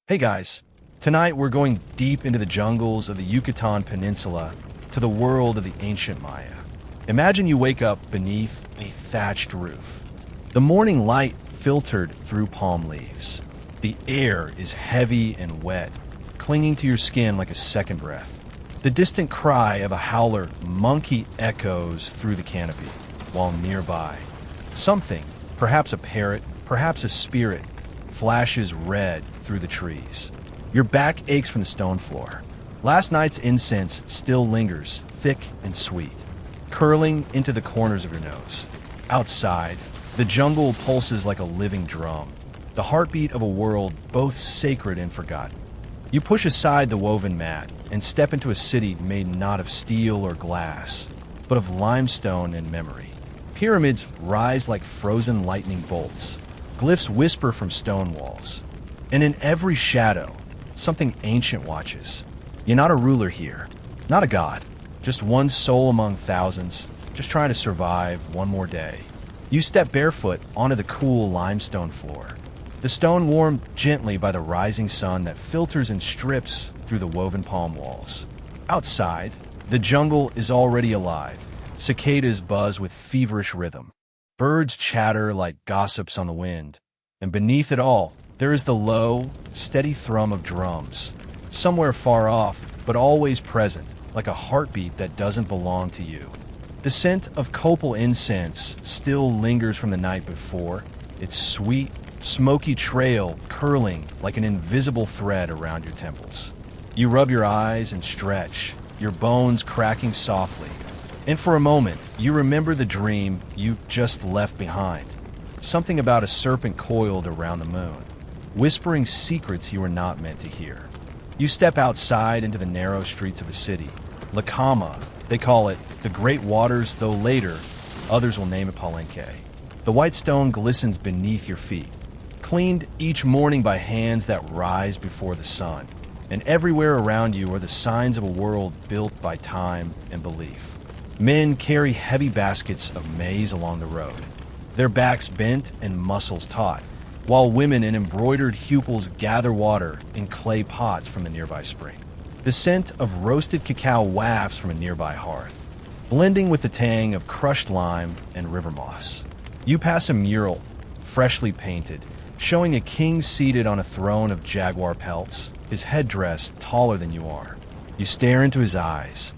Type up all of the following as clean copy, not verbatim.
Hey guys, tonight we're going deep into the jungles of the Yucatan Peninsula to the world of the ancient Maya. Imagine you wake up beneath a thatched roof. The morning light filtered through palm leaves. The air is heavy and wet, clinging to your skin like a second breath. The distant cry of a howler monkey echoes through the canopy, while nearby, something, perhaps a parrot, perhaps a spirit, flashes red through the trees. Your back aches from the stone floor. Last night's incense still lingers, thick and sweet, curling into the corners of your nose. Outside, the jungle pulses like a living drum, the heartbeat of a world both sacred and forgotten. You push aside the woven mat and step into a city made not of steel or glass, but of limestone and memory. Pyramids rise like frozen lightning bolts. Glyphs whisper from stone walls, and in every shadow, something ancient watches. You're not a ruler here, not a god, just one soul among thousands, just trying to survive one more day. You step barefoot onto the cool limestone floor, the stone warmed gently by the rising sun that filters and strips through the woven palm walls. Outside, the jungle is already alive. Cicadas buzz with feverish rhythm. Birds chatter like gossips on the wind, and beneath it all, there is the low, steady thrum of drums, somewhere far off, but always present, like a heartbeat that doesn't belong to you. The scent of copal incense still lingers from the night before, its sweet, smoky trail curling like an invisible thread around your temples. You rub your eyes and stretch, your bones cracking softly. And for a moment, you remember the dream you just left behind. Something about a serpent coiled around the moon, whispering secrets you were not meant to hear. You step outside into the narrow streets of the city. La Cama, they call it the Great Waters, though later, others will name it Palenque. The white stone glistens beneath your feet, cleaned each morning by hands that rise before the sun. And everywhere around you are the signs of a world built by time and belief. Men carry heavy baskets of maize along the road, their backs bent and muscles taut, while women in embroidered hupils gather water in clay pots from the nearby spring. The scent of roasted cacao wafts from a nearby hearth, blending with the tang of crushed lime and river moss. You pass a mural, freshly painted, showing a king seated on a throne of jaguar pelts, his headdress taller than you are. You stare into his eyes,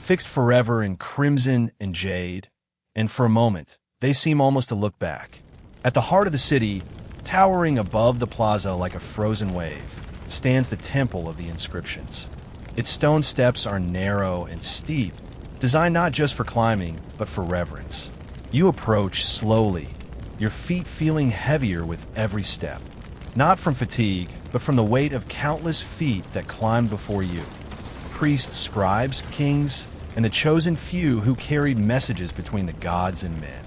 fixed forever in crimson and jade, and for a moment, they seem almost to look back. At the heart of the city, towering above the plaza like a frozen wave, stands the Temple of the Inscriptions. Its stone steps are narrow and steep, designed not just for climbing, but for reverence. You approach slowly, your feet feeling heavier with every step, not from fatigue, but from the weight of countless feet that climbed before you. Priests, scribes, kings, and the chosen few who carried messages between the gods and men.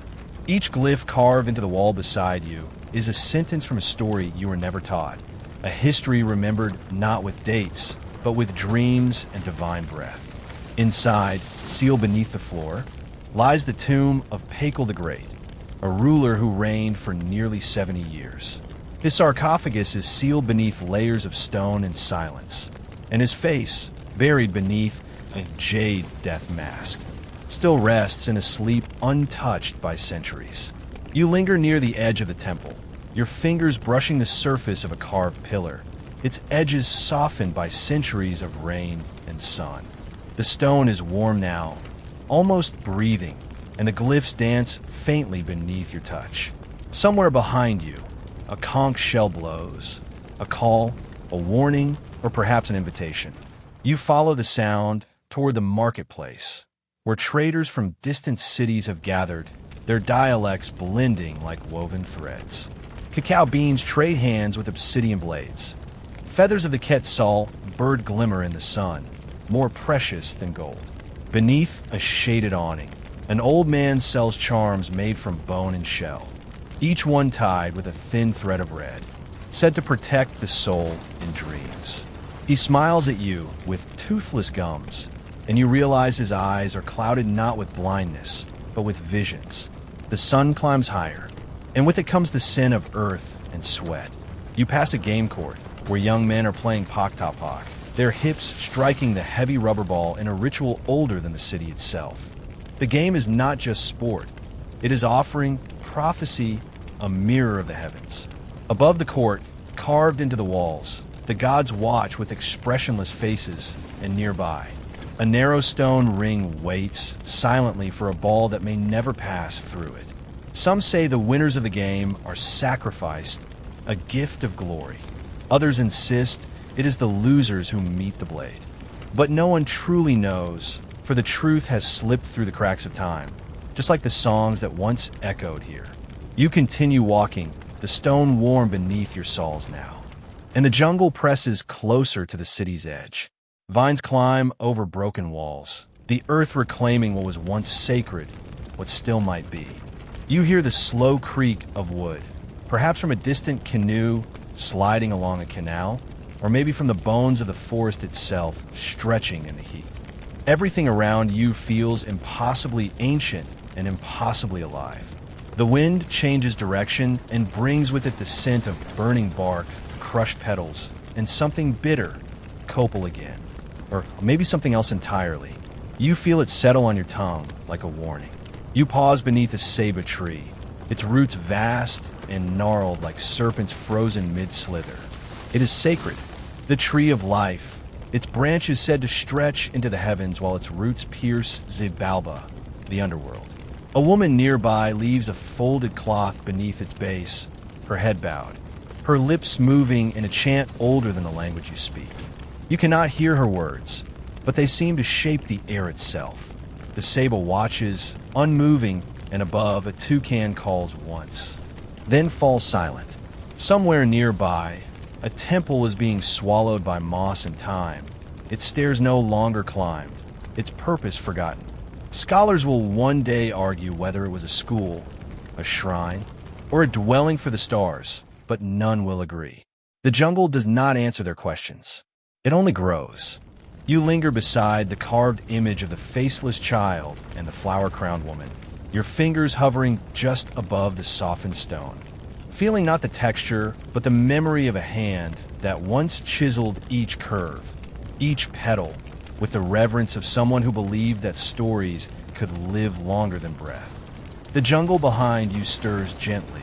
Each glyph carved into the wall beside you is a sentence from a story you were never taught, a history remembered not with dates, but with dreams and divine breath. Inside, sealed beneath the floor, lies the tomb of Pakal the Great, a ruler who reigned for nearly 70 years. His sarcophagus is sealed beneath layers of stone and silence, and his face, buried beneath a jade death mask, still rests in a sleep untouched by centuries. You linger near the edge of the temple, your fingers brushing the surface of a carved pillar, its edges softened by centuries of rain and sun. The stone is warm now, almost breathing, and the glyphs dance faintly beneath your touch. Somewhere behind you, a conch shell blows, a call, a warning, or perhaps an invitation. You follow the sound toward the marketplace, where traders from distant cities have gathered, their dialects blending like woven threads. Cacao beans trade hands with obsidian blades. Feathers of the quetzal bird glimmer in the sun, more precious than gold. Beneath a shaded awning, an old man sells charms made from bone and shell, each one tied with a thin thread of red, said to protect the soul in dreams. He smiles at you with toothless gums, and you realize his eyes are clouded not with blindness, but with visions. The sun climbs higher, and with it comes the sin of earth and sweat. You pass a game court, where young men are playing pak-tapak, their hips striking the heavy rubber ball in a ritual older than the city itself. The game is not just sport. It is offering, prophecy, a mirror of the heavens. Above the court, carved into the walls, the gods watch with expressionless faces, and nearby, a narrow stone ring waits silently for a ball that may never pass through it. Some say the winners of the game are sacrificed, a gift of glory. Others insist it is the losers who meet the blade. But no one truly knows, for the truth has slipped through the cracks of time, just like the songs that once echoed here. You continue walking, the stone warm beneath your soles now. And the jungle presses closer to the city's edge. Vines climb over broken walls, the earth reclaiming what was once sacred, what still might be. You hear the slow creak of wood, perhaps from a distant canoe sliding along a canal, or maybe from the bones of the forest itself stretching in the heat. Everything around you feels impossibly ancient and impossibly alive. The wind changes direction and brings with it the scent of burning bark, crushed petals, and something bitter, copal again. Or maybe something else entirely. You feel it settle on your tongue like a warning. You pause beneath a ceiba tree, its roots vast and gnarled like serpents frozen mid-slither. It is sacred, the tree of life, its branches said to stretch into the heavens while its roots pierce Zibalba, the underworld. A woman nearby leaves a folded cloth beneath its base, her head bowed, her lips moving in a chant older than the language you speak. You cannot hear her words, but they seem to shape the air itself. The ceiba watches, unmoving, and above, a toucan calls once, then falls silent. Somewhere nearby, a temple is being swallowed by moss and time. Its stairs no longer climbed, its purpose forgotten. Scholars will one day argue whether it was a school, a shrine, or a dwelling for the stars, but none will agree. The jungle does not answer their questions. It only grows. You linger beside the carved image of the faceless child and the flower-crowned woman, your fingers hovering just above the softened stone, feeling not the texture, but the memory of a hand that once chiseled each curve, each petal, with the reverence of someone who believed that stories could live longer than breath. The jungle behind you stirs gently,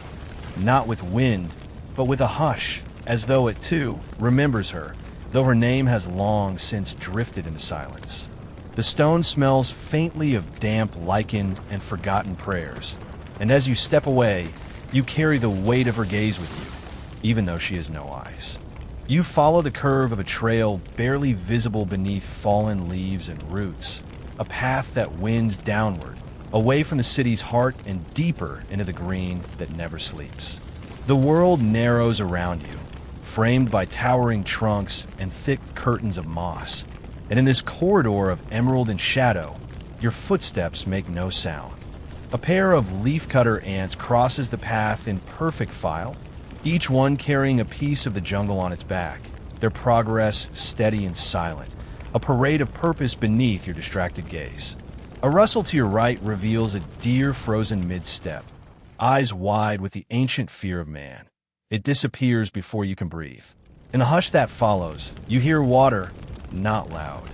not with wind, but with a hush, as though it too remembers her, though her name has long since drifted into silence. The stone smells faintly of damp lichen and forgotten prayers, and as you step away, you carry the weight of her gaze with you, even though she has no eyes. You follow the curve of a trail barely visible beneath fallen leaves and roots, a path that winds downward, away from the city's heart and deeper into the green that never sleeps. The world narrows around you, framed by towering trunks and thick curtains of moss, and in this corridor of emerald and shadow, your footsteps make no sound. A pair of leafcutter ants crosses the path in perfect file, each one carrying a piece of the jungle on its back, their progress steady and silent, a parade of purpose beneath your distracted gaze. A rustle to your right reveals a deer frozen mid-step, eyes wide with the ancient fear of man. It disappears before you can breathe. In the hush that follows, you hear water, not loud,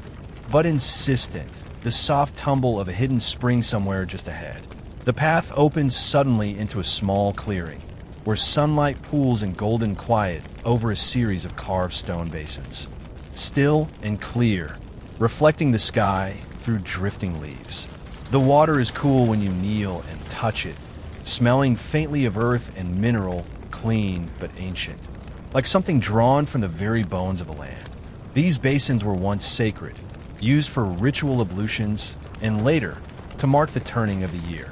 but insistent, the soft tumble of a hidden spring somewhere just ahead. The path opens suddenly into a small clearing, where sunlight pools in golden quiet over a series of carved stone basins. Still and clear, reflecting the sky through drifting leaves. The water is cool when you kneel and touch it, smelling faintly of earth and mineral, clean but ancient, like something drawn from the very bones of the land. These basins were once sacred, used for ritual ablutions, and later, to mark the turning of the year.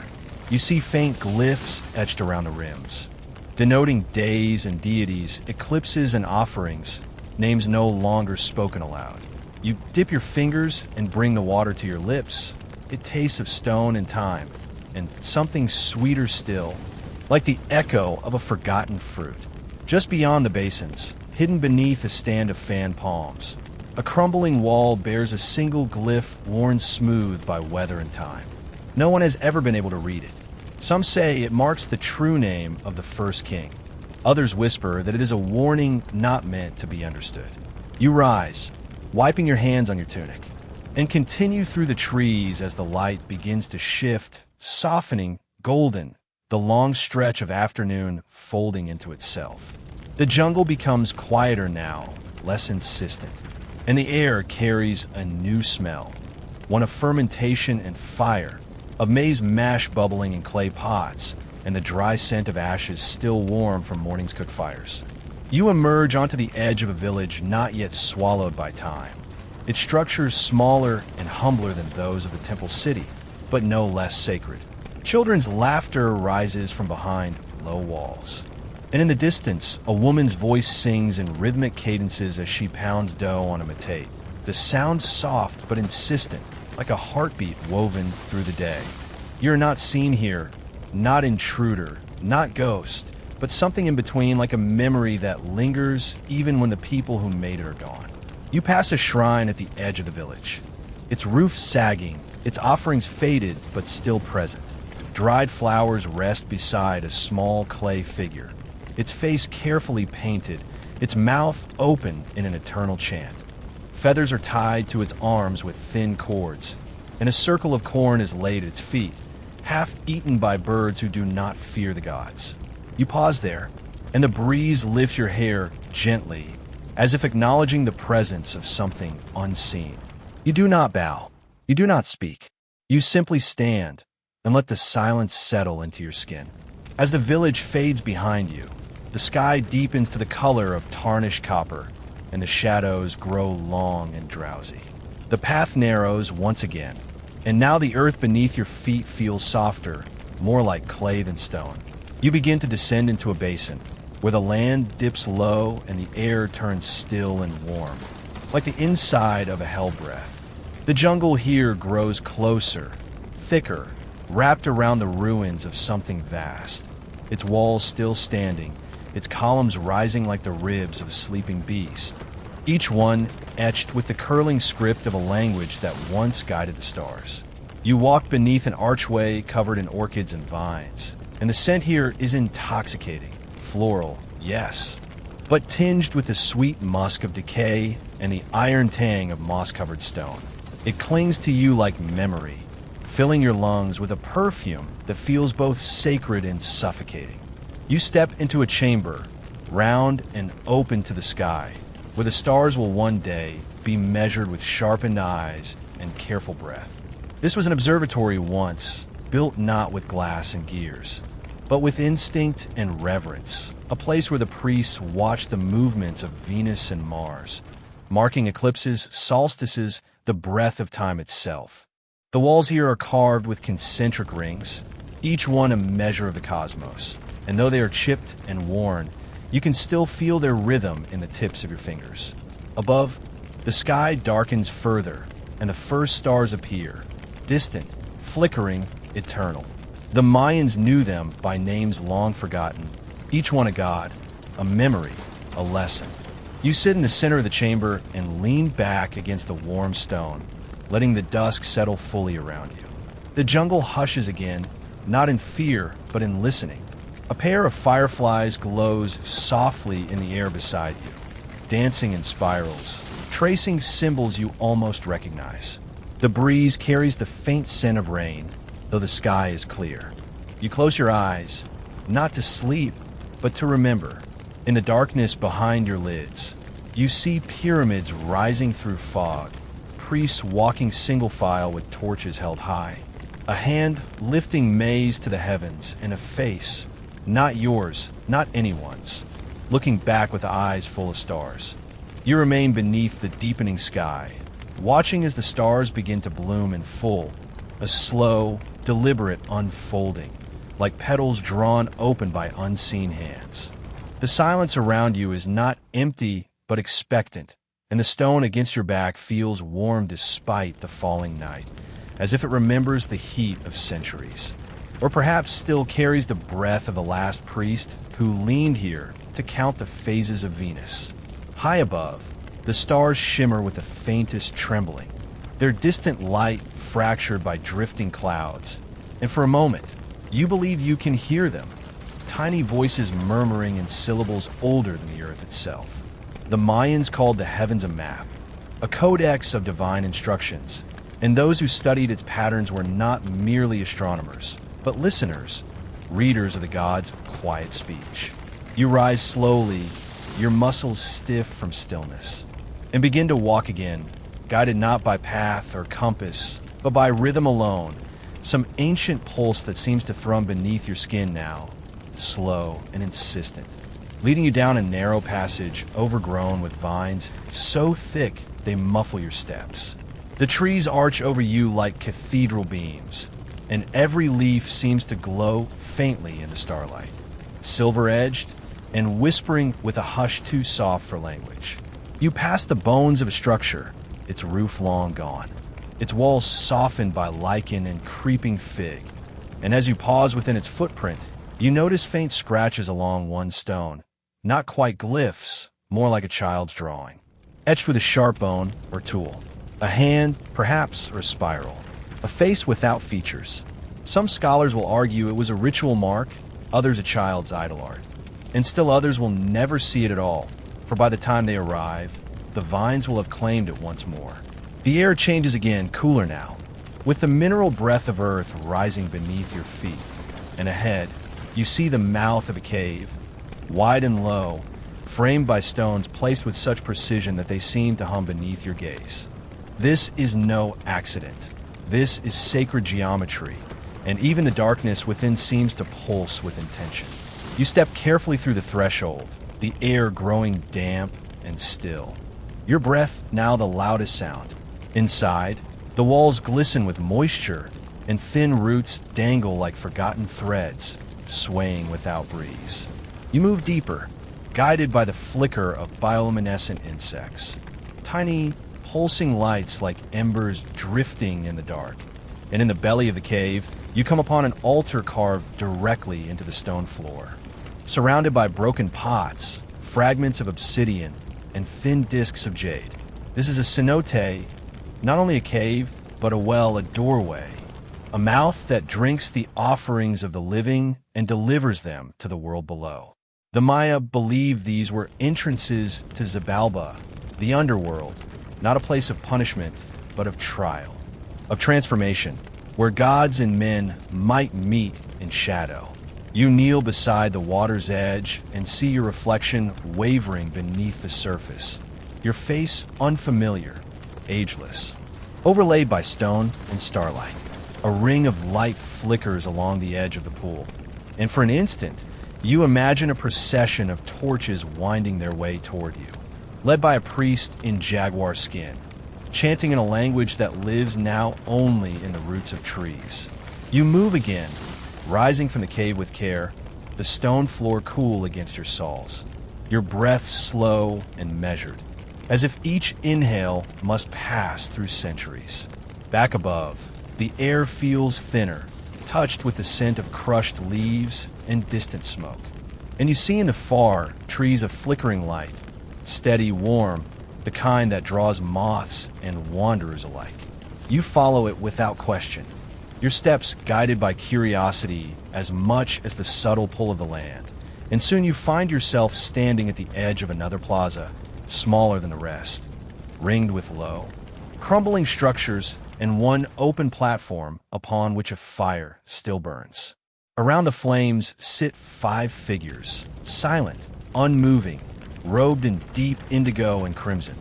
You see faint glyphs etched around the rims, denoting days and deities, eclipses and offerings, names no longer spoken aloud. You dip your fingers and bring the water to your lips. It tastes of stone and time, and something sweeter still, like the echo of a forgotten fruit. Just beyond the basins, hidden beneath a stand of fan palms, a crumbling wall bears a single glyph worn smooth by weather and time. No one has ever been able to read it. Some say it marks the true name of the first king. Others whisper that it is a warning not meant to be understood. You rise, wiping your hands on your tunic, and continue through the trees as the light begins to shift, softening, golden, the long stretch of afternoon folding into itself. The jungle becomes quieter now, less insistent, and the air carries a new smell, one of fermentation and fire, of maize mash bubbling in clay pots, and the dry scent of ashes still warm from morning's cooked fires. You emerge onto the edge of a village not yet swallowed by time. Its structures smaller and humbler than those of the temple city, but no less sacred. Children's laughter rises from behind low walls. And in the distance, a woman's voice sings in rhythmic cadences as she pounds dough on a matate. The sound soft but insistent, like a heartbeat woven through the day. You're not seen here, not intruder, not ghost, but something in between, like a memory that lingers even when the people who made it are gone. You pass a shrine at the edge of the village. Its roof sagging, its offerings faded but still present. Dried flowers rest beside a small clay figure, its face carefully painted, its mouth open in an eternal chant. Feathers are tied to its arms with thin cords, and a circle of corn is laid at its feet, half eaten by birds who do not fear the gods. You pause there, and the breeze lifts your hair gently, as if acknowledging the presence of something unseen. You do not bow. You do not speak. You simply stand and let the silence settle into your skin. As the village fades behind you, the sky deepens to the color of tarnished copper, and the shadows grow long and drowsy. The path narrows once again, and now the earth beneath your feet feels softer, more like clay than stone. You begin to descend into a basin, where the land dips low and the air turns still and warm, like the inside of a hell breath. The jungle here grows closer, thicker, wrapped around the ruins of something vast, its walls still standing, its columns rising like the ribs of a sleeping beast, each one etched with the curling script of a language that once guided the stars. You walk beneath an archway covered in orchids and vines, and the scent here is intoxicating, floral, yes, but tinged with the sweet musk of decay and the iron tang of moss-covered stone. It clings to you like memory, filling your lungs with a perfume that feels both sacred and suffocating. You step into a chamber, round and open to the sky, where the stars will one day be measured with sharpened eyes and careful breath. This was an observatory once, built not with glass and gears, but with instinct and reverence, a place where the priests watched the movements of Venus and Mars, marking eclipses, solstices, the breath of time itself. The walls here are carved with concentric rings, each one a measure of the cosmos, and though they are chipped and worn, you can still feel their rhythm in the tips of your fingers. Above, the sky darkens further, and the first stars appear, distant, flickering, eternal. The Mayans knew them by names long forgotten, each one a god, a memory, a lesson. You sit in the center of the chamber and lean back against the warm stone, letting the dusk settle fully around you. The jungle hushes again, not in fear, but in listening. A pair of fireflies glows softly in the air beside you, dancing in spirals, tracing symbols you almost recognize. The breeze carries the faint scent of rain, though the sky is clear. You close your eyes, not to sleep, but to remember. In the darkness behind your lids, you see pyramids rising through fog, priests walking single file with torches held high, a hand lifting maize to the heavens, and a face, not yours, not anyone's, looking back with eyes full of stars. You remain beneath the deepening sky, watching as the stars begin to bloom in full, a slow, deliberate unfolding, like petals drawn open by unseen hands. The silence around you is not empty, but expectant, and the stone against your back feels warm despite the falling night, as if it remembers the heat of centuries, or perhaps still carries the breath of the last priest who leaned here to count the phases of Venus. High above, the stars shimmer with the faintest trembling, their distant light fractured by drifting clouds, and for a moment, you believe you can hear them, tiny voices murmuring in syllables older than the earth itself. The Mayans called the heavens a map, a codex of divine instructions, and those who studied its patterns were not merely astronomers, but listeners, readers of the gods' quiet speech. You rise slowly, your muscles stiff from stillness, and begin to walk again, guided not by path or compass, but by rhythm alone, some ancient pulse that seems to thrum beneath your skin now, slow and insistent, leading you down a narrow passage overgrown with vines so thick they muffle your steps. The trees arch over you like cathedral beams, and every leaf seems to glow faintly in the starlight, silver-edged and whispering with a hush too soft for language. You pass the bones of a structure, its roof long gone, its walls softened by lichen and creeping fig, and as you pause within its footprint, you notice faint scratches along one stone, not quite glyphs, more like a child's drawing, etched with a sharp bone or tool, a hand, perhaps, or a spiral, a face without features. Some scholars will argue it was a ritual mark, others a child's idol art, and still others will never see it at all, for by the time they arrive, the vines will have claimed it once more. The air changes again, cooler now, with the mineral breath of earth rising beneath your feet, and ahead, you see the mouth of a cave, wide and low, framed by stones placed with such precision that they seem to hum beneath your gaze. This is no accident. This is sacred geometry, and even the darkness within seems to pulse with intention. You step carefully through the threshold, the air growing damp and still. Your breath now the loudest sound. Inside, the walls glisten with moisture, and thin roots dangle like forgotten threads, swaying without breeze. You move deeper, guided by the flicker of bioluminescent insects. Tiny, pulsing lights like embers drifting in the dark. And in the belly of the cave, you come upon an altar carved directly into the stone floor. Surrounded by broken pots, fragments of obsidian, and thin discs of jade. This is a cenote, not only a cave, but a well, a doorway. A mouth that drinks the offerings of the living and delivers them to the world below. The Maya believed these were entrances to Xibalba, the underworld, not a place of punishment, but of trial, of transformation, where gods and men might meet in shadow. You kneel beside the water's edge and see your reflection wavering beneath the surface, your face unfamiliar, ageless, overlaid by stone and starlight. A ring of light flickers along the edge of the pool, and for an instant, you imagine a procession of torches winding their way toward you, led by a priest in jaguar skin, chanting in a language that lives now only in the roots of trees. You move again, rising from the cave with care, the stone floor cool against your soles, your breath slow and measured, as if each inhale must pass through centuries. Back above, the air feels thinner, touched with the scent of crushed leaves and distant smoke. And you see in the far trees of flickering light, steady, warm, the kind that draws moths and wanderers alike. You follow it without question, your steps guided by curiosity as much as the subtle pull of the land. And soon you find yourself standing at the edge of another plaza, smaller than the rest, ringed with low, crumbling structures and one open platform upon which a fire still burns. Around the flames sit 5 figures, silent, unmoving, robed in deep indigo and crimson,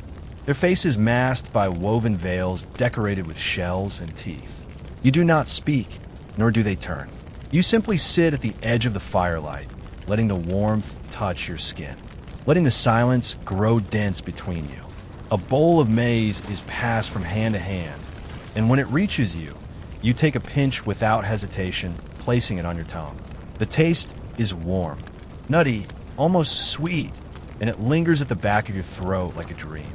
their faces masked by woven veils decorated with shells and teeth. You do not speak, nor do they turn. You simply sit at the edge of the firelight, letting the warmth touch your skin, letting the silence grow dense between you. A bowl of maize is passed from hand to hand, and when it reaches you, you take a pinch without hesitation, placing it on your tongue. The taste is warm, nutty, almost sweet, and it lingers at the back of your throat like a dream.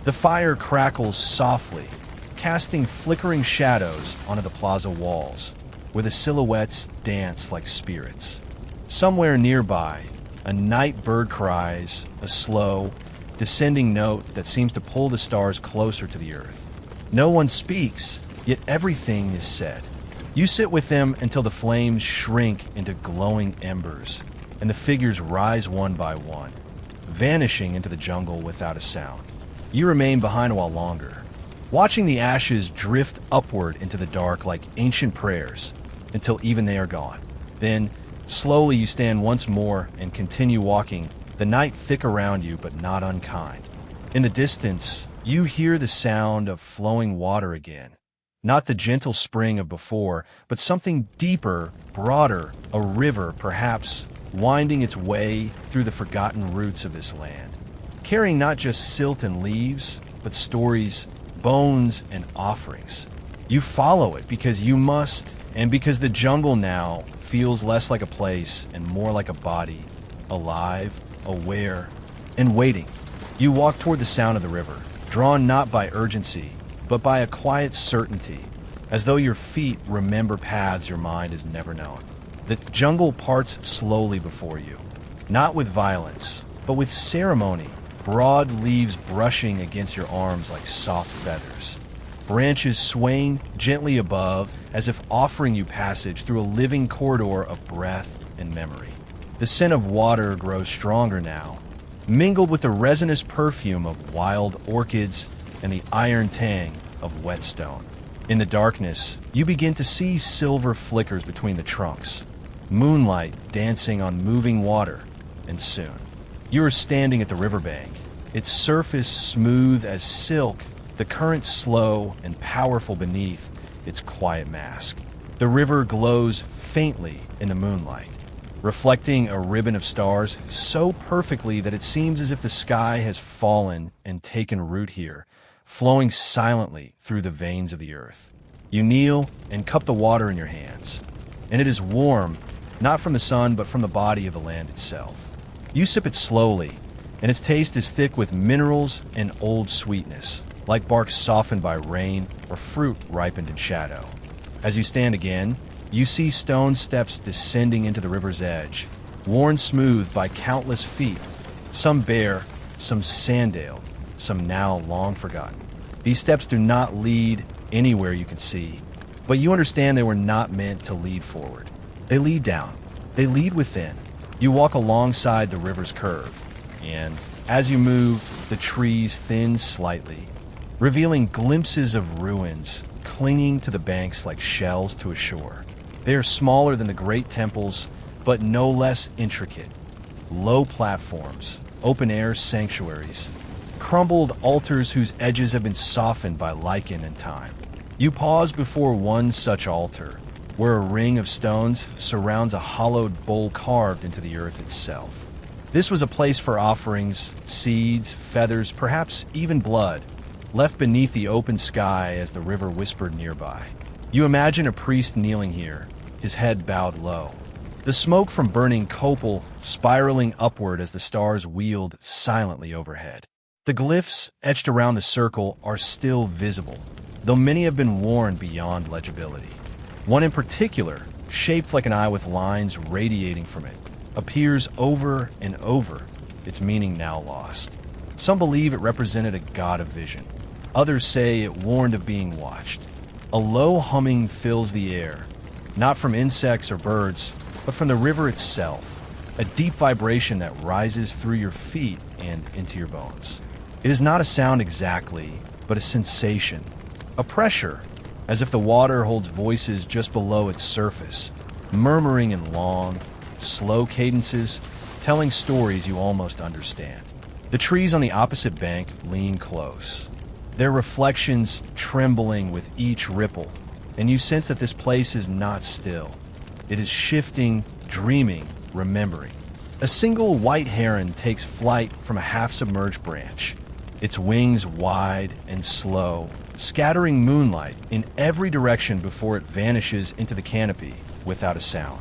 The fire crackles softly, casting flickering shadows onto the plaza walls, where the silhouettes dance like spirits. Somewhere nearby, a night bird cries, a slow, descending note that seems to pull the stars closer to the earth. No one speaks, yet everything is said. You sit with them until the flames shrink into glowing embers, and the figures rise one by one, vanishing into the jungle without a sound. You remain behind a while longer, watching the ashes drift upward into the dark like ancient prayers until even they are gone. Then, slowly you stand once more and continue walking, the night thick around you but not unkind. In the distance, you hear the sound of flowing water again. Not the gentle spring of before, but something deeper, broader, a river perhaps, winding its way through the forgotten roots of this land, carrying not just silt and leaves, but stories, bones, and offerings. You follow it because you must, and because the jungle now feels less like a place and more like a body, alive, aware, and waiting. You walk toward the sound of the river, drawn not by urgency, but by a quiet certainty, as though your feet remember paths your mind has never known. The jungle parts slowly before you, not with violence, but with ceremony, broad leaves brushing against your arms like soft feathers, branches swaying gently above as if offering you passage through a living corridor of breath and memory. The scent of water grows stronger now, mingled with the resinous perfume of wild orchids and the iron tang of whetstone. In the darkness, you begin to see silver flickers between the trunks, moonlight dancing on moving water, and soon, you are standing at the riverbank, its surface smooth as silk, the current slow and powerful beneath its quiet mask. The river glows faintly in the moonlight, reflecting a ribbon of stars so perfectly that it seems as if the sky has fallen and taken root here, flowing silently through the veins of the earth. You kneel and cup the water in your hands, and it is warm, not from the sun but from the body of the land itself. You sip it slowly, and its taste is thick with minerals and old sweetness, like bark softened by rain or fruit ripened in shadow. As you stand again, you see stone steps descending into the river's edge, worn smooth by countless feet, some bare, some sandaled, some now long forgotten. These steps do not lead anywhere you can see, but you understand they were not meant to lead forward. They lead down. They lead within. You walk alongside the river's curve, and as you move, the trees thin slightly, revealing glimpses of ruins clinging to the banks like shells to a shore. They are smaller than the great temples, but no less intricate. Low platforms, open-air sanctuaries, crumbled altars whose edges have been softened by lichen and time. You pause before one such altar, where a ring of stones surrounds a hollowed bowl carved into the earth itself. This was a place for offerings, seeds, feathers, perhaps even blood, left beneath the open sky as the river whispered nearby. You imagine a priest kneeling here, his head bowed low. The smoke from burning copal spiraling upward as the stars wheeled silently overhead. The glyphs etched around the circle are still visible, though many have been worn beyond legibility. One in particular, shaped like an eye with lines radiating from it, appears over and over, its meaning now lost. Some believe it represented a god of vision. Others say it warned of being watched. A low humming fills the air, not from insects or birds, but from the river itself, a deep vibration that rises through your feet and into your bones. It is not a sound exactly, but a sensation, a pressure, as if the water holds voices just below its surface, murmuring in long, slow cadences, telling stories you almost understand. The trees on the opposite bank lean close, their reflections trembling with each ripple, and you sense that this place is not still. It is shifting, dreaming, remembering. A single white heron takes flight from a half-submerged branch, its wings wide and slow, scattering moonlight in every direction before it vanishes into the canopy without a sound.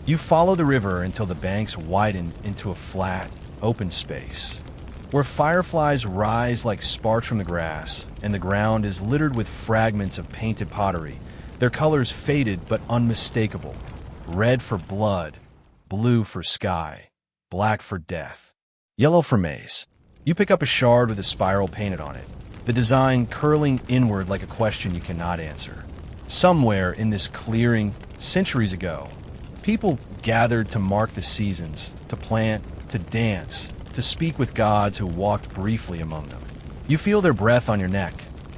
You follow the river until the banks widen into a flat, open space, where fireflies rise like sparks from the grass, and the ground is littered with fragments of painted pottery, their colors faded but unmistakable. Red for blood, blue for sky, black for death, yellow for maize. You pick up a shard with a spiral painted on it, the design curling inward like a question you cannot answer. Somewhere in this clearing, centuries ago, People gathered to mark the seasons, to plant, to dance, to speak with gods who walked briefly among them. You feel their breath on your neck,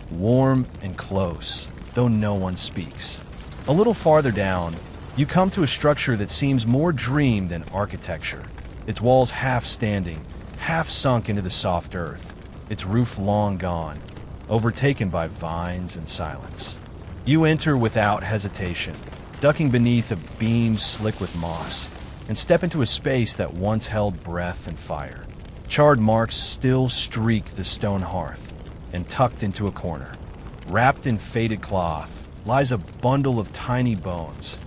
warm and close, though no one speaks. A little farther down, you come to a structure that seems more dream than architecture. Its walls half standing, half sunk into the soft earth, its roof long gone, overtaken by vines and silence. You enter without hesitation, ducking beneath a beam slick with moss, and step into a space that once held breath and fire. Charred marks still streak the stone hearth, and tucked into a corner, wrapped in faded cloth, lies a bundle of tiny bones.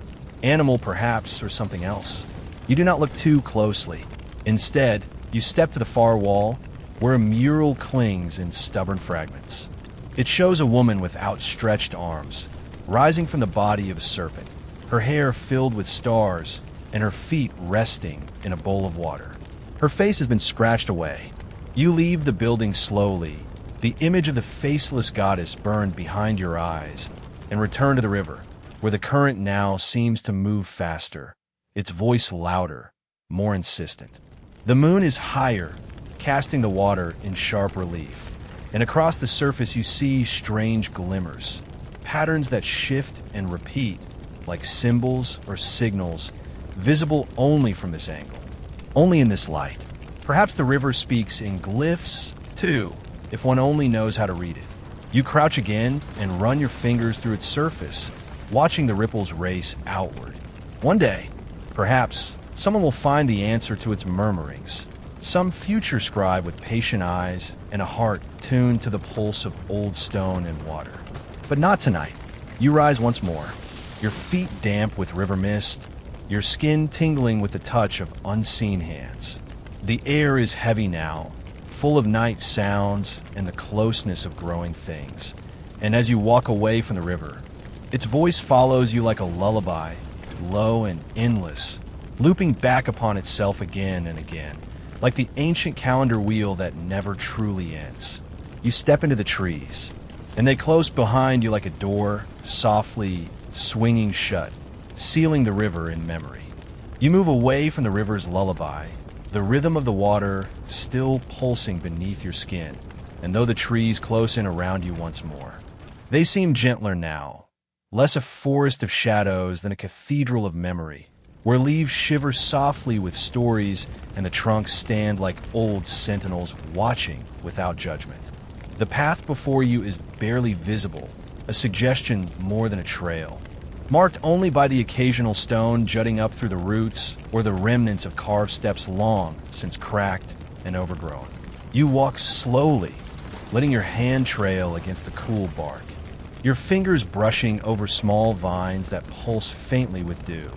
Animal perhaps, or something else. You do not look too closely. Instead, you step to the far wall, where a mural clings in stubborn fragments. It shows a woman with outstretched arms, rising from the body of a serpent, her hair filled with stars, and her feet resting in a bowl of water. Her face has been scratched away. You leave the building slowly, the image of the faceless goddess burned behind your eyes, and return to the river, where the current now seems to move faster, its voice louder, more insistent. The moon is higher, casting the water in sharp relief, and across the surface you see strange glimmers, patterns that shift and repeat, like symbols or signals, visible only from this angle, only in this light. Perhaps the river speaks in glyphs, too, if one only knows how to read it. You crouch again and run your fingers through its surface, watching the ripples race outward. One day, perhaps, someone will find the answer to its murmurings, some future scribe with patient eyes and a heart tuned to the pulse of old stone and water. But not tonight. You rise once more, your feet damp with river mist, your skin tingling with the touch of unseen hands. The air is heavy now, full of night sounds and the closeness of growing things. And as you walk away from the river, its voice follows you like a lullaby, low and endless, looping back upon itself again and again, like the ancient calendar wheel that never truly ends. You step into the trees, and they close behind you like a door, softly swinging shut, sealing the river in memory. You move away from the river's lullaby, the rhythm of the water still pulsing beneath your skin, and though the trees close in around you once more, they seem gentler now, less a forest of shadows than a cathedral of memory, where leaves shiver softly with stories and the trunks stand like old sentinels watching without judgment. The path before you is barely visible, a suggestion more than a trail, marked only by the occasional stone jutting up through the roots or the remnants of carved steps long since cracked and overgrown. You walk slowly, letting your hand trail against the cool bark, your fingers brushing over small vines that pulse faintly with dew.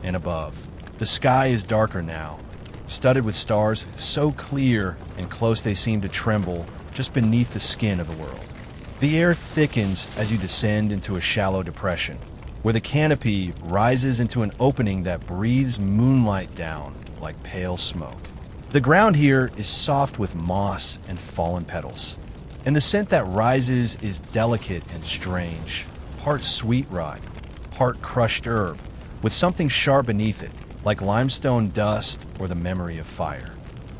And above, the sky is darker now, studded with stars so clear and close they seem to tremble just beneath the skin of the world. The air thickens as you descend into a shallow depression, where the canopy rises into an opening that breathes moonlight down like pale smoke. The ground here is soft with moss and fallen petals, and the scent that rises is delicate and strange, part sweet rot, part crushed herb, with something sharp beneath it, like limestone dust or the memory of fire.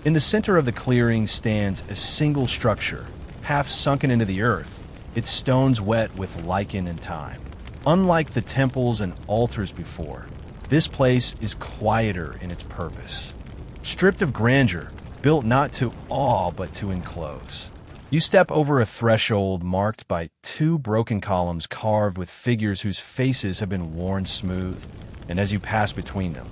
In the center of the clearing stands a single structure, half sunken into the earth, its stones wet with lichen and time. Unlike the temples and altars before, this place is quieter in its purpose. Stripped of grandeur, built not to awe but to enclose. You step over a threshold marked by two broken columns carved with figures whose faces have been worn smooth, and as you pass between them,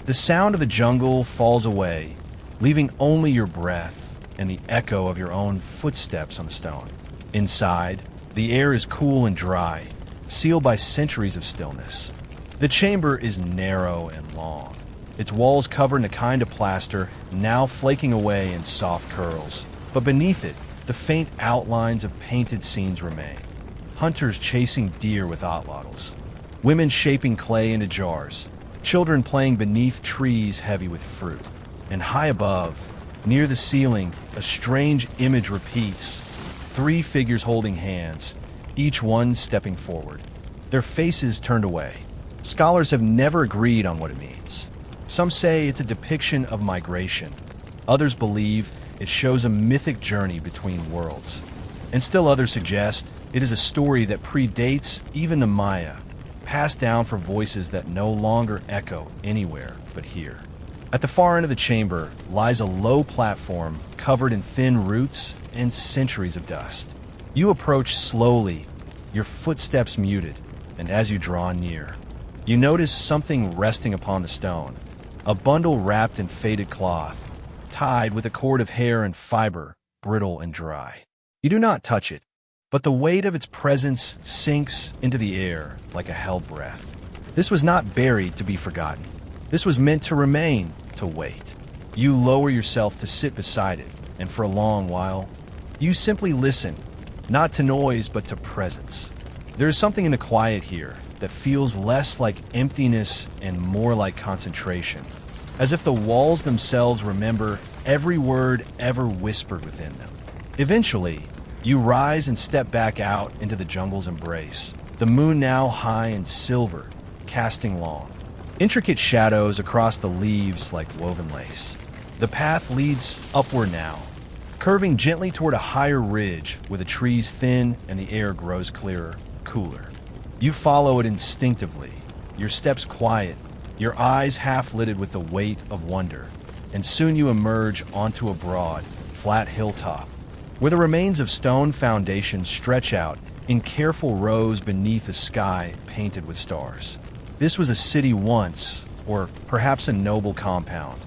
the sound of the jungle falls away, leaving only your breath and the echo of your own footsteps on the stone. Inside, the air is cool and dry, sealed by centuries of stillness. The chamber is narrow and long, its walls covered in a kind of plaster now flaking away in soft curls, but beneath it, the faint outlines of painted scenes remain. Hunters chasing deer with atlatls, women shaping clay into jars, children playing beneath trees heavy with fruit. And high above, near the ceiling, a strange image repeats, three figures holding hands, each one stepping forward, their faces turned away, Scholars have never agreed on what it means. Some say it's a depiction of migration. Others believe it shows a mythic journey between worlds. And still others suggest it is a story that predates even the Maya, passed down for voices that no longer echo anywhere but here. At the far end of the chamber lies a low platform covered in thin roots and centuries of dust. You approach slowly, your footsteps muted, and as you draw near, you notice something resting upon the stone, a bundle wrapped in faded cloth, tied with a cord of hair and fiber, brittle and dry. You do not touch it, but the weight of its presence sinks into the air like a held breath. This was not buried to be forgotten. This was meant to remain, to wait. You lower yourself to sit beside it, and for a long while, you simply listen, not to noise but to presence. There is something in the quiet here that feels less like emptiness and more like concentration, as if the walls themselves remember every word ever whispered within them. Eventually, you rise and step back out into the jungle's embrace, the moon now high and silver, casting long, intricate shadows across the leaves like woven lace. The path leads upward now, curving gently toward a higher ridge where the trees thin and the air grows clearer, cooler. You follow it instinctively, your steps quiet, your eyes half-lidded with the weight of wonder, and soon you emerge onto a broad, flat hilltop, where the remains of stone foundations stretch out in careful rows beneath a sky painted with stars. This was a city once, or perhaps a noble compound,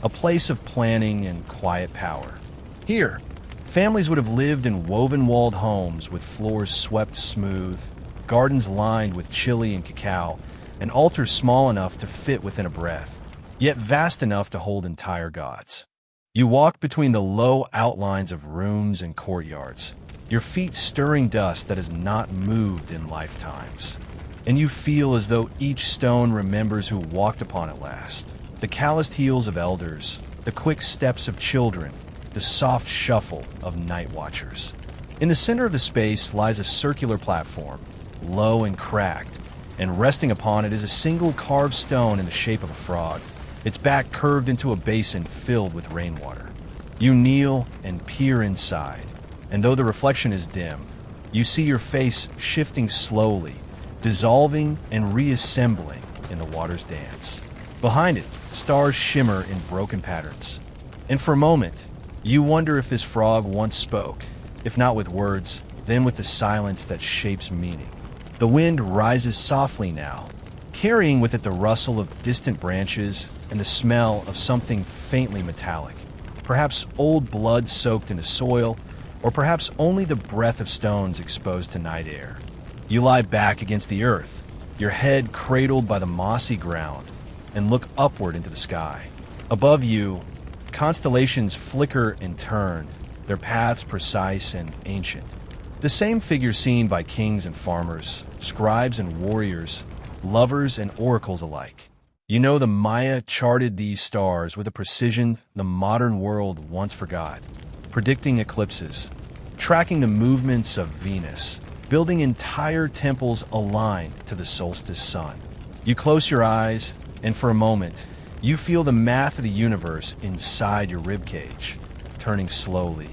a place of planning and quiet power. Here, families would have lived in woven-walled homes with floors swept smooth, gardens lined with chili and cacao, and altars small enough to fit within a breath, yet vast enough to hold entire gods. You walk between the low outlines of rooms and courtyards, your feet stirring dust that has not moved in lifetimes. And you feel as though each stone remembers who walked upon it last. The calloused heels of elders, the quick steps of children, the soft shuffle of night watchers. In the center of the space lies a circular platform, low and cracked, and resting upon it is a single carved stone in the shape of a frog, its back curved into a basin filled with rainwater. You kneel and peer inside, and though the reflection is dim, you see your face shifting slowly, dissolving and reassembling in the water's dance. Behind it, stars shimmer in broken patterns. And for a moment, you wonder if this frog once spoke, if not with words, then with the silence that shapes meaning. The wind rises softly now, carrying with it the rustle of distant branches and the smell of something faintly metallic, perhaps old blood soaked into soil, or perhaps only the breath of stones exposed to night air. You lie back against the earth, your head cradled by the mossy ground, and look upward into the sky. Above you, constellations flicker and turn, their paths precise and ancient. The same figure seen by kings and farmers, scribes and warriors, lovers and oracles alike. You know the Maya charted these stars with a precision the modern world once forgot, predicting eclipses, tracking the movements of Venus, building entire temples aligned to the solstice sun. You close your eyes, and for a moment, you feel the math of the universe inside your ribcage, turning slowly,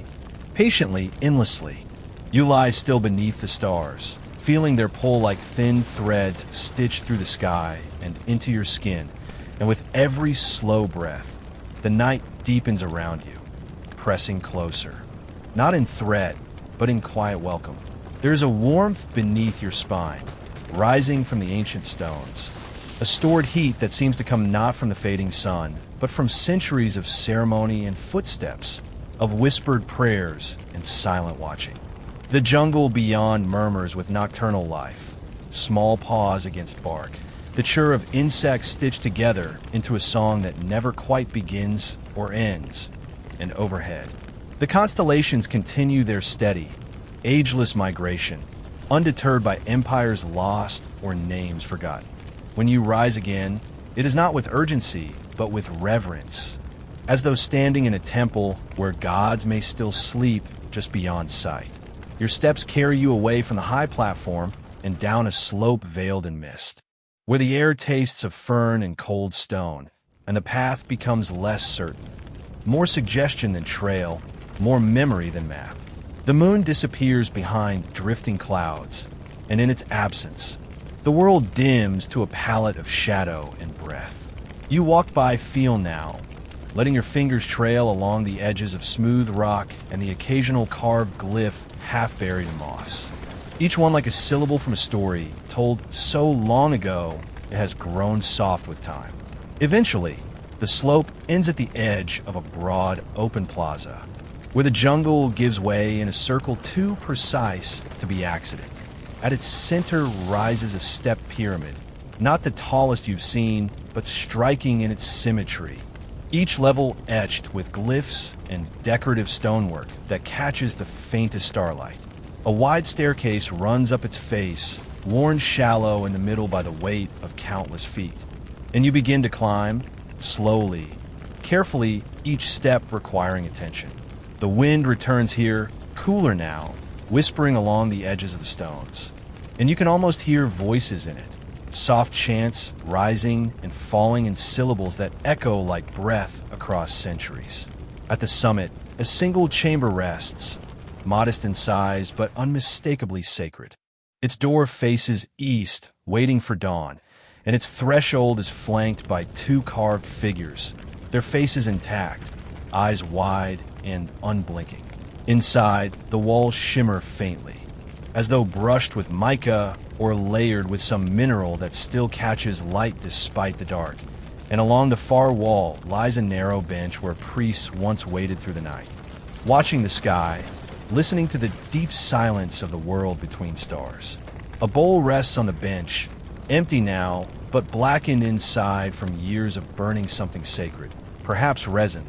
patiently, endlessly. You lie still beneath the stars, feeling their pull like thin threads stitched through the sky and into your skin, and with every slow breath, the night deepens around you, pressing closer, not in threat, but in quiet welcome. There is a warmth beneath your spine, rising from the ancient stones, a stored heat that seems to come not from the fading sun, but from centuries of ceremony and footsteps, of whispered prayers and silent watching. The jungle beyond murmurs with nocturnal life, small paws against bark, the chirr of insects stitched together into a song that never quite begins or ends, and overhead, the constellations continue their steady, ageless migration, undeterred by empires lost or names forgotten. When you rise again, it is not with urgency, but with reverence, as though standing in a temple where gods may still sleep just beyond sight. Your steps carry you away from the high platform and down a slope veiled in mist. where the air tastes of fern and cold stone, and the path becomes less certain. More suggestion than trail, more memory than map. The moon disappears behind drifting clouds, and in its absence, the world dims to a palette of shadow and breath. You walk by feel now, letting your fingers trail along the edges of smooth rock and the occasional carved glyph half buried in moss. Each one like a syllable from a story told so long ago it has grown soft with time. Eventually, the slope ends at the edge of a broad, open plaza, where the jungle gives way in a circle too precise to be accident. At its center rises a step pyramid, not the tallest you've seen, but striking in its symmetry. Each level etched with glyphs and decorative stonework that catches the faintest starlight. A wide staircase runs up its face, worn shallow in the middle by the weight of countless feet. And you begin to climb, slowly, carefully, each step requiring attention. The wind returns here, cooler now, whispering along the edges of the stones. And you can almost hear voices in it. Soft chants rising and falling in syllables that echo like breath across centuries. At the summit, a single chamber rests, modest in size but unmistakably sacred. Its door faces east, waiting for dawn, and its threshold is flanked by two carved figures, their faces intact, eyes wide and unblinking. Inside, the walls shimmer faintly, as though brushed with mica or layered with some mineral that still catches light despite the dark. And along the far wall lies a narrow bench where priests once waited through the night, watching the sky, listening to the deep silence of the world between stars. A bowl rests on the bench, empty now, but blackened inside from years of burning something sacred. Perhaps resin,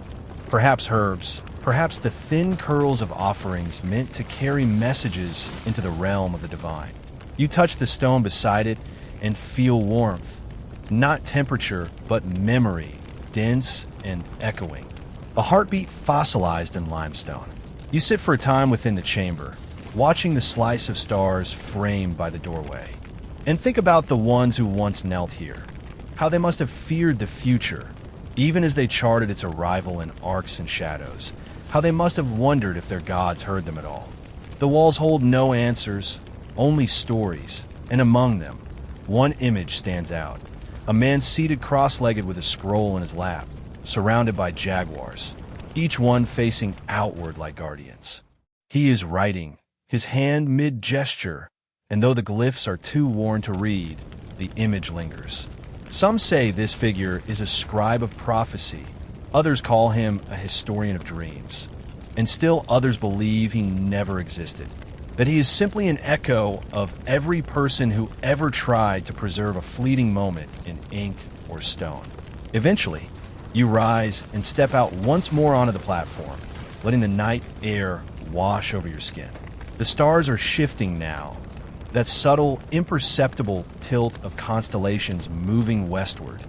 perhaps herbs, perhaps the thin curls of offerings meant to carry messages into the realm of the divine. You touch the stone beside it and feel warmth, not temperature, but memory, dense and echoing. A heartbeat fossilized in limestone. You sit for a time within the chamber, watching the slice of stars framed by the doorway. And think about the ones who once knelt here, how they must have feared the future, even as they charted its arrival in arcs and shadows, how they must have wondered if their gods heard them at all. The walls hold no answers, only stories, and among them, one image stands out. A man seated cross-legged with a scroll in his lap, surrounded by jaguars, each one facing outward like guardians. He is writing, his hand mid-gesture, and though the glyphs are too worn to read, the image lingers. Some say this figure is a scribe of prophecy, others call him a historian of dreams, and still others believe he never existed, that he is simply an echo of every person who ever tried to preserve a fleeting moment in ink or stone. Eventually, you rise and step out once more onto the platform, letting the night air wash over your skin. The stars are shifting now, that subtle, imperceptible tilt of constellations moving westward.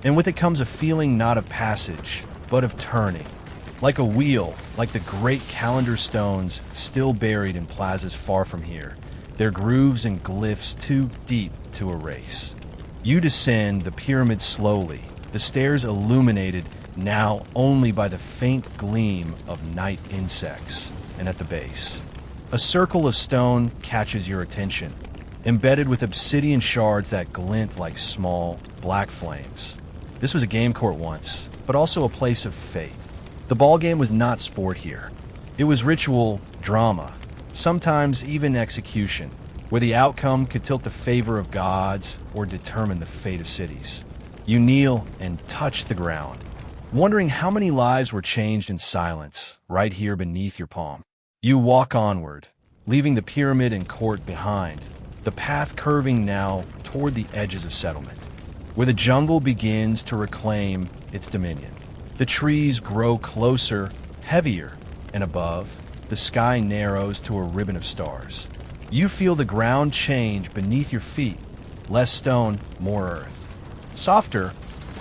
And with it comes a feeling not of passage, but of turning. Like a wheel, like the great calendar stones still buried in plazas far from here, their grooves and glyphs too deep to erase. You descend the pyramid slowly, the stairs illuminated now only by the faint gleam of night insects, and at the base, a circle of stone catches your attention, embedded with obsidian shards that glint like small, black flames. This was a game court once, but also a place of fate. The ball game was not sport here. It was ritual, drama, sometimes even execution, where the outcome could tilt the favor of gods or determine the fate of cities. You kneel and touch the ground, wondering how many lives were changed in silence right here beneath your palm. You walk onward, leaving the pyramid and court behind, the path curving now toward the edges of settlement, where the jungle begins to reclaim its dominion. The trees grow closer, heavier, and above, the sky narrows to a ribbon of stars. You feel the ground change beneath your feet, less stone, more earth. Softer,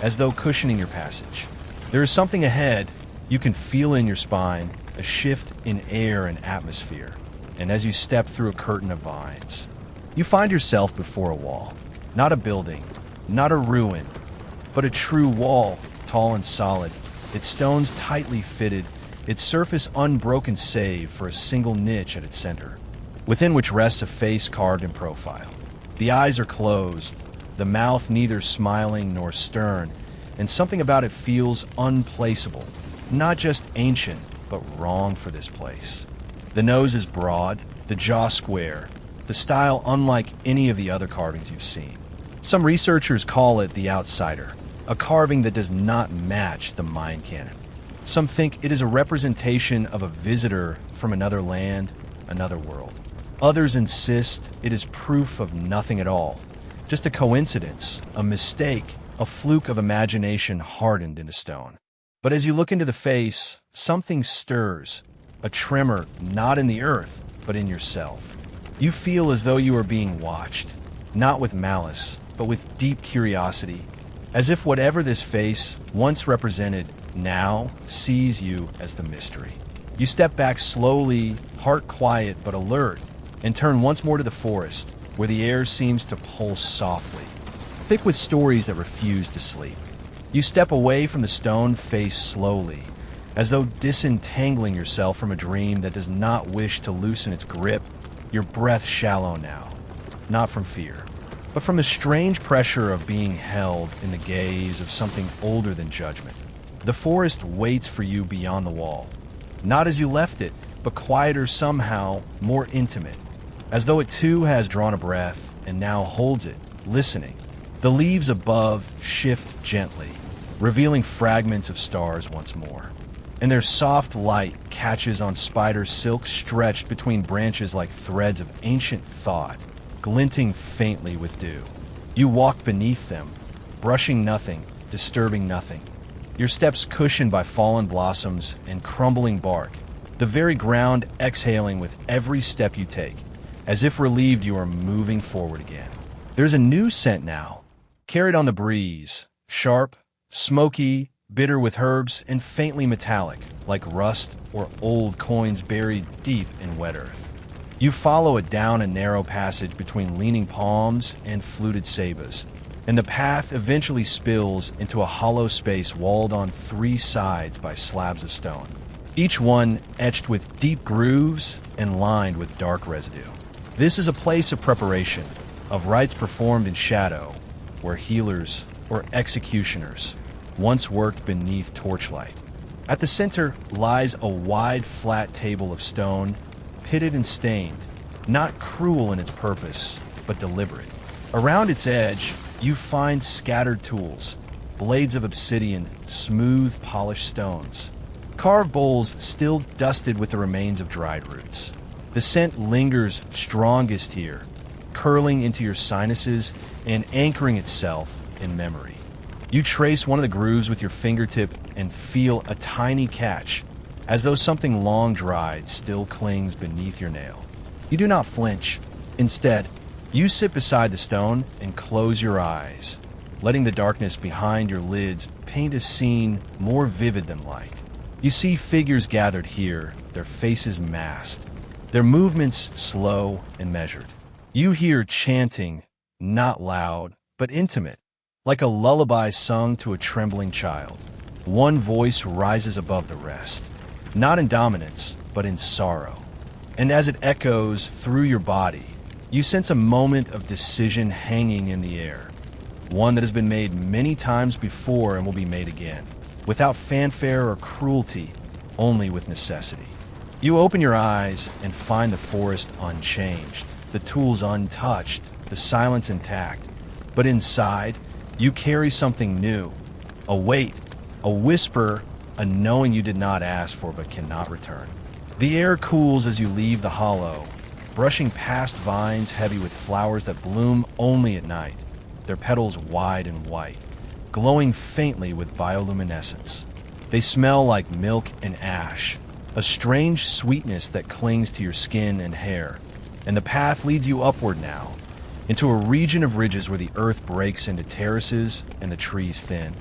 as though cushioning your passage. There is something ahead, you can feel in your spine, a shift in air and atmosphere, and as you step through a curtain of vines, you find yourself before a wall, not a building, Not a ruin, but a true wall, tall and solid, its stones tightly fitted, its surface unbroken save for a single niche at its center, within which rests a face carved in profile. The eyes are closed, the mouth neither smiling nor stern, and something about it feels unplaceable, not just ancient, but wrong for this place. The nose is broad, the jaw square, the style unlike any of the other carvings you've seen. Some researchers call it the outsider, a carving that does not match the Mayan canon. Some think it is a representation of a visitor from another land, another world. Others insist it is proof of nothing at all, just a coincidence, a mistake, a fluke of imagination hardened into stone. But as you look into the face, something stirs, a tremor not in the earth, but in yourself. You feel as though you are being watched, not with malice, but with deep curiosity, as if whatever this face once represented now sees you as the mystery. You step back slowly, heart quiet but alert, and turn once more to the forest, where the air seems to pulse softly, thick with stories that refuse to sleep. You step away from the stone face slowly, as though disentangling yourself from a dream that does not wish to loosen its grip, your breath shallow now, not from fear, but from the strange pressure of being held in the gaze of something older than judgment. The forest waits for you beyond the wall, not as you left it, but quieter somehow, more intimate, as though it too has drawn a breath and now holds it, listening. The leaves above shift gently, revealing fragments of stars once more, and their soft light catches on spider silk stretched between branches like threads of ancient thought, glinting faintly with dew. You walk beneath them, brushing nothing, disturbing nothing. Your steps cushioned by fallen blossoms and crumbling bark, the very ground exhaling with every step you take, as if relieved you are moving forward again. There's a new scent now, carried on the breeze, sharp, smoky, bitter with herbs, and faintly metallic, like rust or old coins buried deep in wet earth. You follow it down a narrow passage between leaning palms and fluted sabas, and the path eventually spills into a hollow space walled on three sides by slabs of stone, each one etched with deep grooves and lined with dark residue. This is a place of preparation, of rites performed in shadow, where healers or executioners once worked beneath torchlight. At the center lies a wide, flat table of stone, pitted and stained, not cruel in its purpose, but deliberate. Around its edge, you find scattered tools, blades of obsidian, smooth, polished stones, carved bowls still dusted with the remains of dried roots. The scent lingers strongest here, curling into your sinuses and anchoring itself in memory. You trace one of the grooves with your fingertip and feel a tiny catch, as though something long dried still clings beneath your nail. You do not flinch. Instead, you sit beside the stone and close your eyes, letting the darkness behind your lids paint a scene more vivid than light. You see figures gathered here, their faces masked, their movements slow and measured. You hear chanting, not loud, but intimate, like a lullaby sung to a trembling child. One voice rises above the rest, not in dominance, but in sorrow. And as it echoes through your body, you sense a moment of decision hanging in the air, one that has been made many times before and will be made again, without fanfare or cruelty, only with necessity. You open your eyes and find the forest unchanged, the tools untouched, the silence intact. But inside, you carry something new, a weight, a whisper, a knowing you did not ask for but cannot return. The air cools as you leave the hollow, brushing past vines heavy with flowers that bloom only at night, their petals wide and white, glowing faintly with bioluminescence. They smell like milk and ash, a strange sweetness that clings to your skin and hair. And the path leads you upward now, into a region of ridges where the earth breaks into terraces and the trees thin,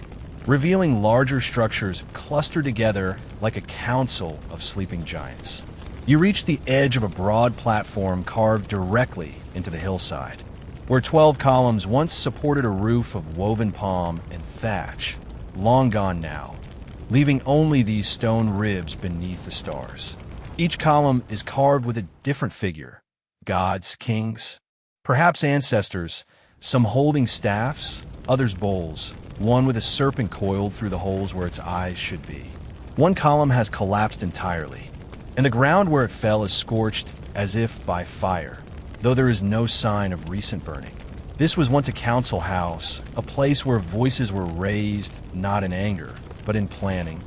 revealing larger structures clustered together like a council of sleeping giants. You reach the edge of a broad platform carved directly into the hillside. where 12 columns once supported a roof of woven palm and thatch, long gone now, leaving only these stone ribs beneath the stars. Each column is carved with a different figure, gods, kings, perhaps ancestors, some holding staffs, others bowls, one with a serpent coiled through the holes where its eyes should be. One column has collapsed entirely, and the ground where it fell is scorched as if by fire, though there is no sign of recent burning. This was once a council house, a place where voices were raised not in anger, but in planning,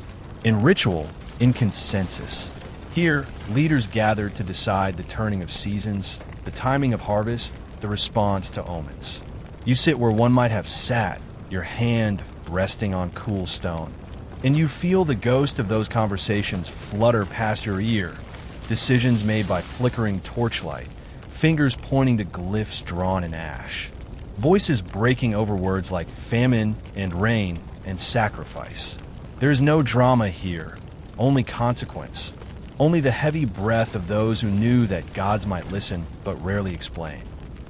in ritual, in consensus. Here, leaders gathered to decide the turning of seasons, the timing of harvest, the response to omens. You sit where one might have sat, your hand resting on cool stone, and you feel the ghost of those conversations flutter past your ear, decisions made by flickering torchlight, fingers pointing to glyphs drawn in ash, voices breaking over words like famine and rain and sacrifice. There is no drama here, only consequence, only the heavy breath of those who knew that gods might listen but rarely explain.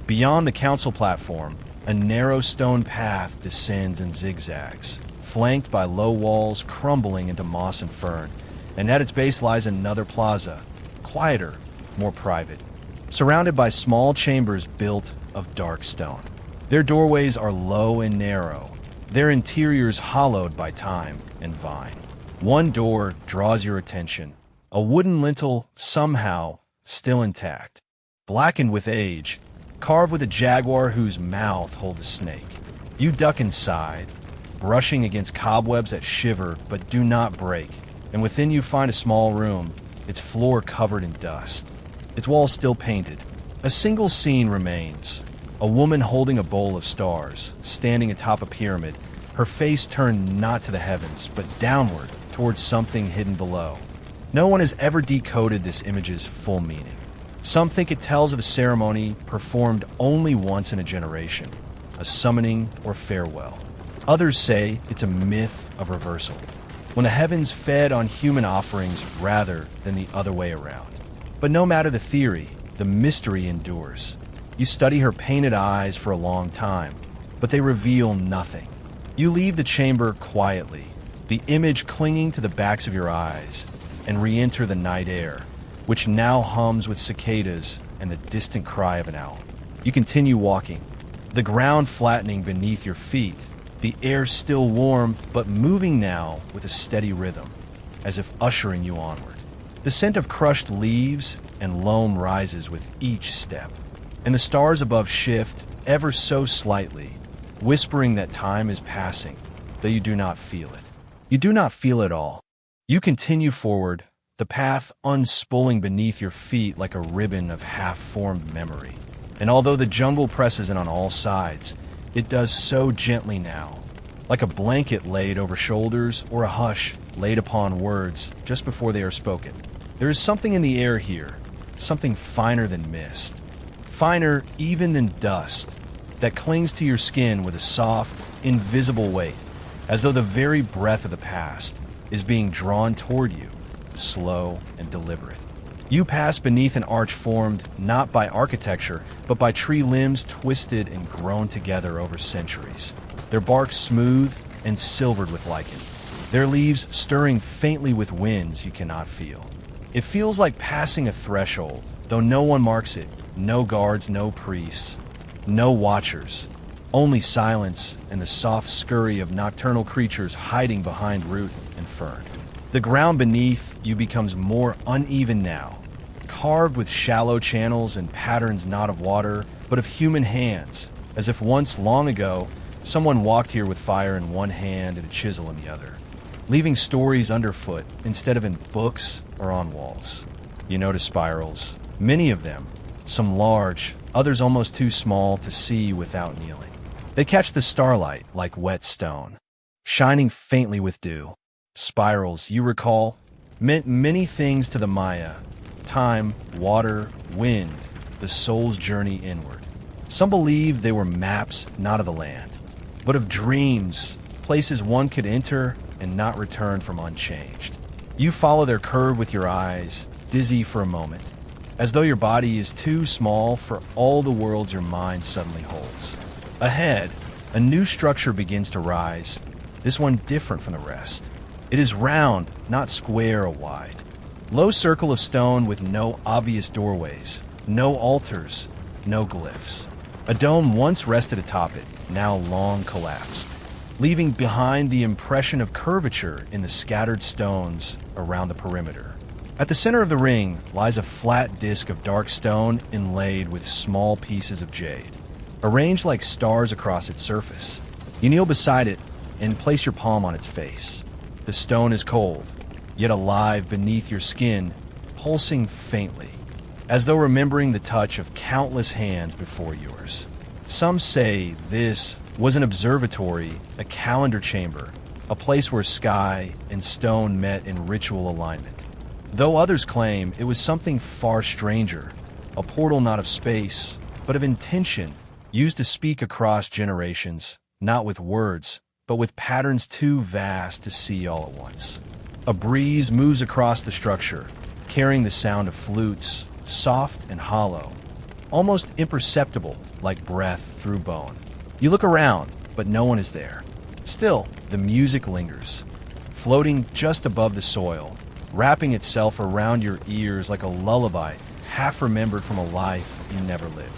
Beyond the council platform, a narrow stone path descends in zigzags, flanked by low walls crumbling into moss and fern, and at its base lies another plaza, quieter, more private, surrounded by small chambers built of dark stone. Their doorways are low and narrow, their interiors hollowed by time and vine. One door draws your attention, a wooden lintel somehow still intact, blackened with age, carved with a jaguar whose mouth holds a snake. You duck inside, brushing against cobwebs that shiver but do not break, and within you find a small room, its floor covered in dust, its walls still painted. A single scene remains, a woman holding a bowl of stars, standing atop a pyramid, her face turned not to the heavens, but downward towards something hidden below. No one has ever decoded this image's full meaning. Some think it tells of a ceremony performed only once in a generation, a summoning or farewell. Others say it's a myth of reversal, when the heavens fed on human offerings rather than the other way around. But no matter the theory, the mystery endures. You study her painted eyes for a long time, but they reveal nothing. You leave the chamber quietly, the image clinging to the backs of your eyes, and re-enter the night air, which now hums with cicadas and the distant cry of an owl. You continue walking, the ground flattening beneath your feet, the air still warm but moving now with a steady rhythm, as if ushering you onward. The scent of crushed leaves and loam rises with each step, and the stars above shift ever so slightly, whispering that time is passing, though you do not feel it. You do not feel it all. You continue forward, the path unspooling beneath your feet like a ribbon of half-formed memory. And although the jungle presses in on all sides, it does so gently now, like a blanket laid over shoulders or a hush laid upon words just before they are spoken. There is something in the air here, something finer than mist, finer even than dust, that clings to your skin with a soft, invisible weight, as though the very breath of the past is being drawn toward you, slow and deliberate. You pass beneath an arch formed not by architecture, but by tree limbs twisted and grown together over centuries, their bark smooth and silvered with lichen, their leaves stirring faintly with winds you cannot feel. It feels like passing a threshold, though no one marks it, no guards, no priests, no watchers, only silence and the soft scurry of nocturnal creatures hiding behind root and fern. The ground beneath you becomes more uneven now, carved with shallow channels and patterns not of water, but of human hands, as if once long ago someone walked here with fire in one hand and a chisel in the other, leaving stories underfoot instead of in books or on walls. You notice spirals, many of them, some large, others almost too small to see without kneeling. They catch the starlight like wet stone, shining faintly with dew. Spirals, you recall, meant many things to the Maya: time, water, wind, the soul's journey inward. Some believed they were maps not of the land, but of dreams, places one could enter and not return from unchanged. You follow their curve with your eyes, dizzy for a moment, as though your body is too small for all the worlds your mind suddenly holds. Ahead, a new structure begins to rise, this one different from the rest. It is round, not square or wide. Low circle of stone with no obvious doorways, no altars, no glyphs. A dome once rested atop it, now long collapsed, leaving behind the impression of curvature in the scattered stones around the perimeter. At the center of the ring lies a flat disk of dark stone inlaid with small pieces of jade, arranged like stars across its surface. You kneel beside it and place your palm on its face. The stone is cold, yet alive beneath your skin, pulsing faintly, as though remembering the touch of countless hands before yours. Some say this was an observatory, a calendar chamber, a place where sky and stone met in ritual alignment. Though others claim it was something far stranger, a portal not of space, but of intention, used to speak across generations, not with words, but with patterns too vast to see all at once. A breeze moves across the structure, carrying the sound of flutes, soft and hollow, almost imperceptible like breath through bone. You look around, but no one is there. Still, the music lingers, floating just above the soil, wrapping itself around your ears like a lullaby half remembered from a life you never lived.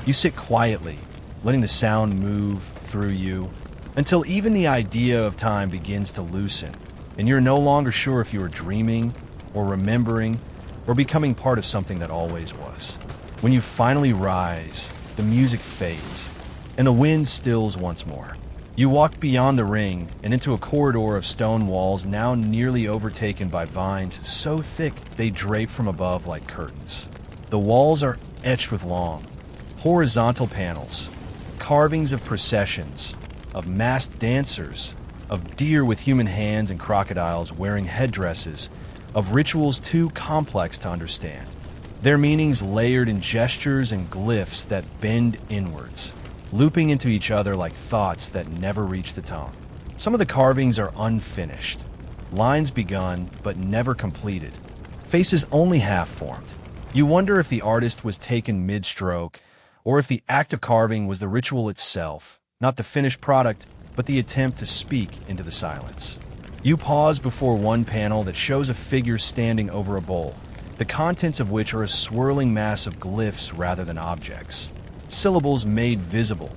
You sit quietly, letting the sound move through you, until even the idea of time begins to loosen, and you're no longer sure if you are dreaming, or remembering, or becoming part of something that always was. When you finally rise, the music fades, and the wind stills once more. You walk beyond the ring and into a corridor of stone walls now nearly overtaken by vines so thick they drape from above like curtains. The walls are etched with long, horizontal panels, carvings of processions, of masked dancers, of deer with human hands and crocodiles wearing headdresses, of rituals too complex to understand. Their meanings layered in gestures and glyphs that bend inwards, looping into each other like thoughts that never reach the tongue. Some of the carvings are unfinished, lines begun but never completed, faces only half formed. You wonder if the artist was taken mid-stroke, or if the act of carving was the ritual itself, not the finished product, but the attempt to speak into the silence. You pause before one panel that shows a figure standing over a bowl, the contents of which are a swirling mass of glyphs rather than objects. Syllables made visible,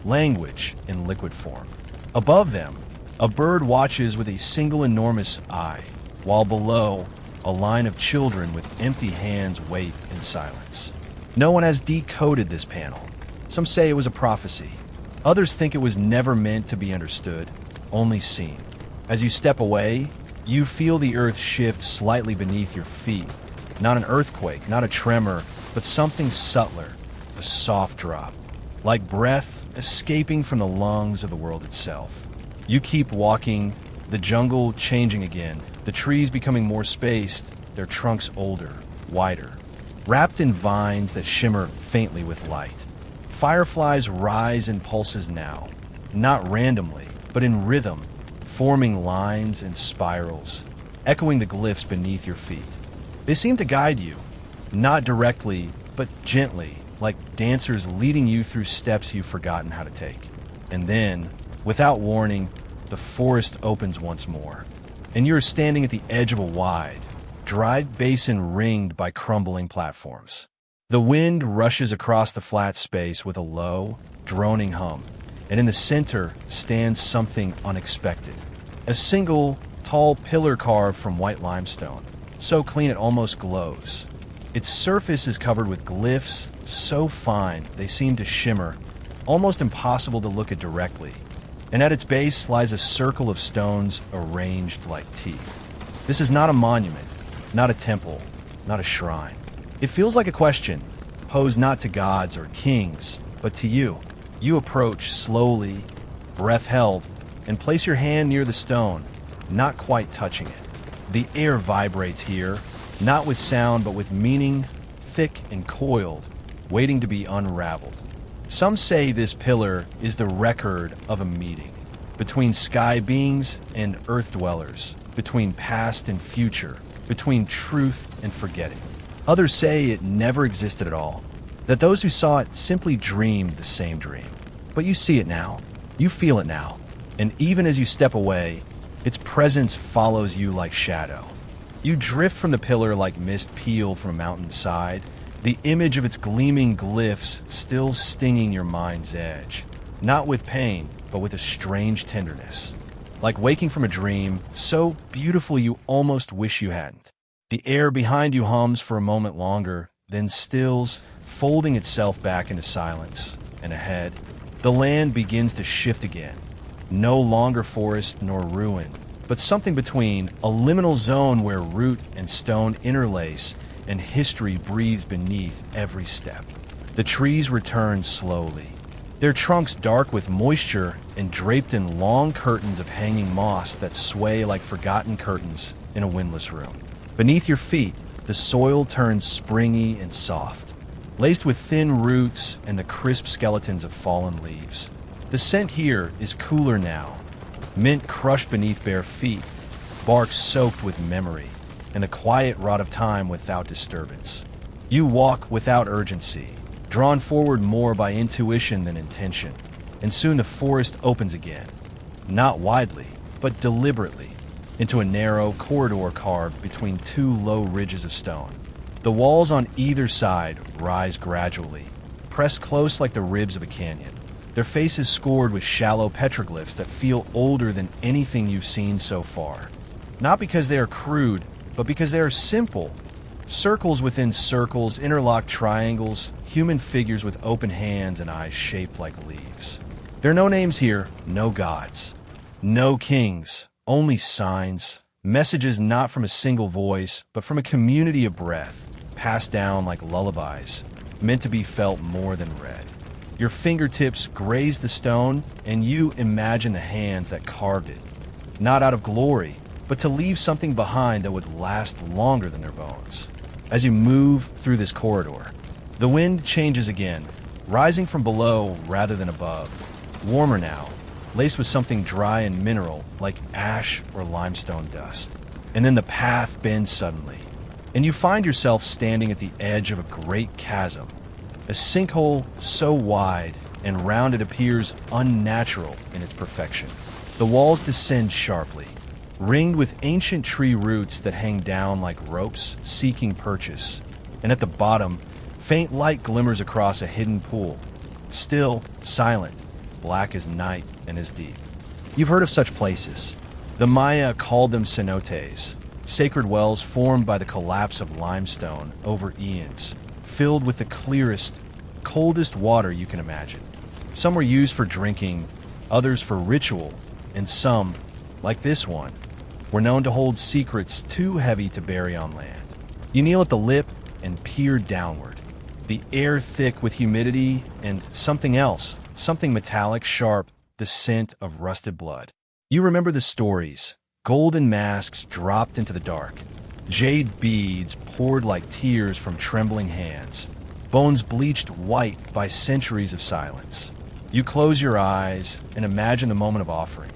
language in liquid form. Above them, a bird watches with a single enormous eye, while below, a line of children with empty hands wait in silence. No one has decoded this panel. Some say it was a prophecy. Others think it was never meant to be understood, only seen. As you step away, you feel the earth shift slightly beneath your feet. Not an earthquake, not a tremor, but something subtler, a soft drop, like breath escaping from the lungs of the world itself. You keep walking, the jungle changing again, the trees becoming more spaced, their trunks older, wider, wrapped in vines that shimmer faintly with light. Fireflies rise in pulses now, not randomly, but in rhythm, forming lines and spirals, echoing the glyphs beneath your feet. They seem to guide you, not directly, but gently, like dancers leading you through steps you've forgotten how to take. And then, without warning, the forest opens once more, and you're standing at the edge of a wide, dry basin ringed by crumbling platforms. The wind rushes across the flat space with a low, droning hum, and in the center stands something unexpected. A single, tall pillar carved from white limestone, so clean it almost glows. Its surface is covered with glyphs so fine they seem to shimmer, almost impossible to look at directly. And at its base lies a circle of stones arranged like teeth. This is not a monument, not a temple, not a shrine. It feels like a question, posed not to gods or kings, but to you. You approach slowly, breath held, and place your hand near the stone, not quite touching it. The air vibrates here, not with sound but with meaning, thick and coiled, waiting to be unraveled. Some say this pillar is the record of a meeting between sky beings and earth dwellers, between past and future, between truth and forgetting. Others say it never existed at all, that those who saw it simply dreamed the same dream. But you see it now. You feel it now. And even as you step away, its presence follows you like shadow. You drift from the pillar like mist peeled from a mountainside, the image of its gleaming glyphs still stinging your mind's edge, not with pain, but with a strange tenderness. Like waking from a dream, so beautiful you almost wish you hadn't. The air behind you hums for a moment longer, then stills, folding itself back into silence. And ahead, the land begins to shift again. No longer forest nor ruin, but something between, a liminal zone where root and stone interlace and history breathes beneath every step. The trees return slowly, their trunks dark with moisture and draped in long curtains of hanging moss that sway like forgotten curtains in a windless room. Beneath your feet, the soil turns springy and soft, laced with thin roots and the crisp skeletons of fallen leaves. The scent here is cooler now, mint crushed beneath bare feet, bark soaked with memory, and the quiet rot of time without disturbance. You walk without urgency, drawn forward more by intuition than intention, and soon the forest opens again, not widely, but deliberately, into a narrow corridor carved between two low ridges of stone. The walls on either side rise gradually, pressed close like the ribs of a canyon, their faces scored with shallow petroglyphs that feel older than anything you've seen so far. Not because they are crude, but because they are simple. Circles within circles, interlocked triangles, human figures with open hands and eyes shaped like leaves. There are no names here, no gods, no kings, only signs, messages not from a single voice, but from a community of breath, passed down like lullabies, meant to be felt more than read. Your fingertips graze the stone, and you imagine the hands that carved it, not out of glory, but to leave something behind that would last longer than their bones. As you move through this corridor, the wind changes again, rising from below rather than above, warmer now, laced with something dry and mineral like ash or limestone dust. And then the path bends suddenly, and you find yourself standing at the edge of a great chasm, a sinkhole so wide and round it appears unnatural in its perfection. The walls descend sharply, ringed with ancient tree roots that hang down like ropes seeking purchase, and at the bottom, faint light glimmers across a hidden pool, still, silent, black as night and as deep. You've heard of such places. The Maya called them cenotes, sacred wells formed by the collapse of limestone over eons, filled with the clearest, coldest water you can imagine. Some were used for drinking, others for ritual, and some, like this one, were known to hold secrets too heavy to bury on land. You kneel at the lip and peer downward, the air thick with humidity and something else, something metallic, sharp, the scent of rusted blood. You remember the stories, golden masks dropped into the dark, jade beads poured like tears from trembling hands, bones bleached white by centuries of silence. You close your eyes and imagine the moment of offering,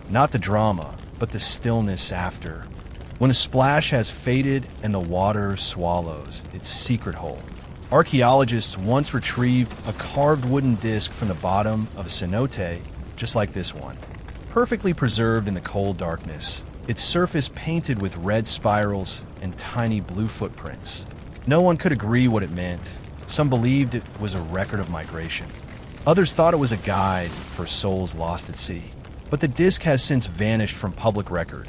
not the drama, but the stillness after, when a splash has faded and the water swallows its secret whole. Archaeologists once retrieved a carved wooden disc from the bottom of a cenote, just like this one, perfectly preserved in the cold darkness, its surface painted with red spirals and tiny blue footprints. No one could agree what it meant. Some believed it was a record of migration. Others thought it was a guide for souls lost at sea. But the disc has since vanished from public record,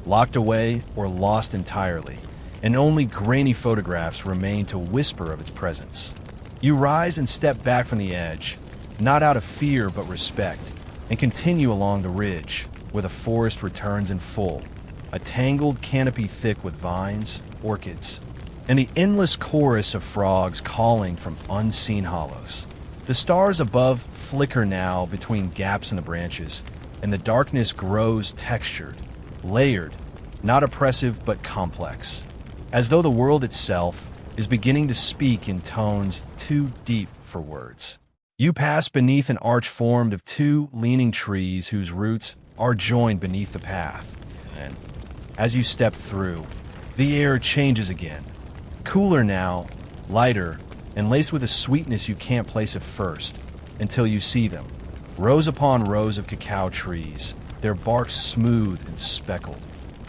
locked away or lost entirely, and only grainy photographs remain to whisper of its presence. You rise and step back from the edge, not out of fear but respect, and continue along the ridge, where the forest returns in full, a tangled canopy thick with vines, orchids, and the endless chorus of frogs calling from unseen hollows. The stars above flicker now between gaps in the branches, and the darkness grows textured, layered, not oppressive but complex, as though the world itself is beginning to speak in tones too deep for words. You pass beneath an arch formed of two leaning trees whose roots are joined beneath the path, and as you step through, the air changes again. Cooler now, lighter, and laced with a sweetness you can't place at first until you see them. Rows upon rows of cacao trees, their barks smooth and speckled,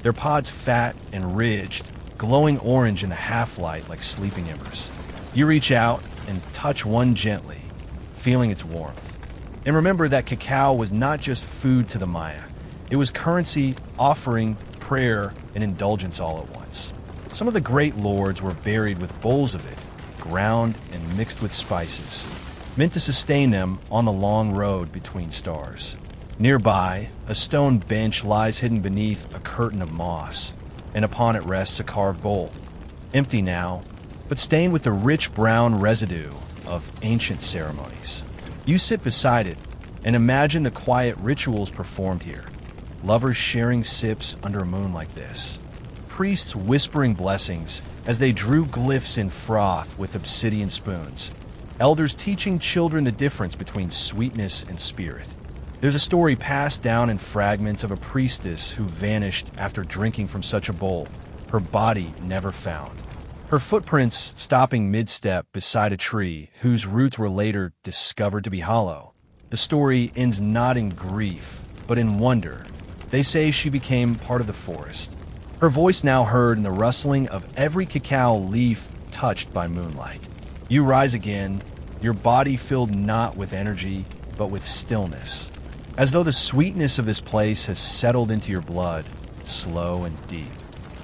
their pods fat and ridged, glowing orange in the half-light like sleeping embers. You reach out and touch one gently, feeling its warmth. And remember that cacao was not just food to the Maya. It was currency, offering, prayer, and indulgence all at once. Some of the great lords were buried with bowls of it, ground and mixed with spices, meant to sustain them on the long road between stars. Nearby, a stone bench lies hidden beneath a curtain of moss, and upon it rests a carved bowl, empty now, but stained with the rich brown residue of ancient ceremonies. You sit beside it and imagine the quiet rituals performed here, lovers sharing sips under a moon like this, priests whispering blessings as they drew glyphs in froth with obsidian spoons, elders teaching children the difference between sweetness and spirit. There's a story passed down in fragments of a priestess who vanished after drinking from such a bowl, her body never found. Her footprints stopping mid-step beside a tree whose roots were later discovered to be hollow. The story ends not in grief, but in wonder. They say she became part of the forest. Her voice now heard in the rustling of every cacao leaf touched by moonlight. You rise again, your body filled not with energy, but with stillness, as though the sweetness of this place has settled into your blood, slow and deep.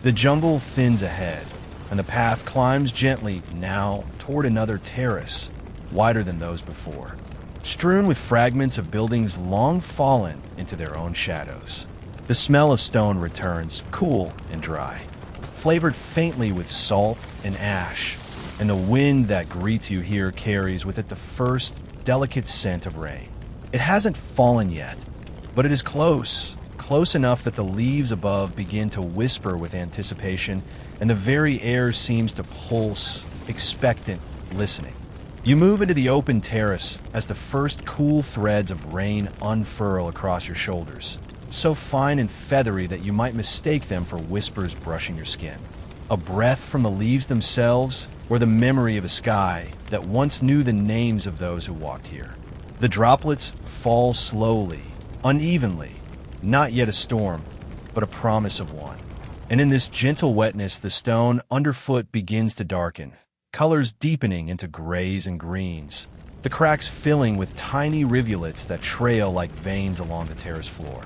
The jungle thins ahead, and the path climbs gently now toward another terrace, wider than those before, strewn with fragments of buildings long fallen into their own shadows. The smell of stone returns, cool and dry, flavored faintly with salt and ash, and the wind that greets you here carries with it the first delicate scent of rain. It hasn't fallen yet, but it is close enough that the leaves above begin to whisper with anticipation, and the very air seems to pulse, expectant, listening. You move into the open terrace as the first cool threads of rain unfurl across your shoulders, so fine and feathery that you might mistake them for whispers brushing your skin. A breath from the leaves themselves, or the memory of a sky that once knew the names of those who walked here. The droplets fall slowly, unevenly, not yet a storm, but a promise of one. And in this gentle wetness, the stone underfoot begins to darken, colors deepening into grays and greens, the cracks filling with tiny rivulets that trail like veins along the terrace floor.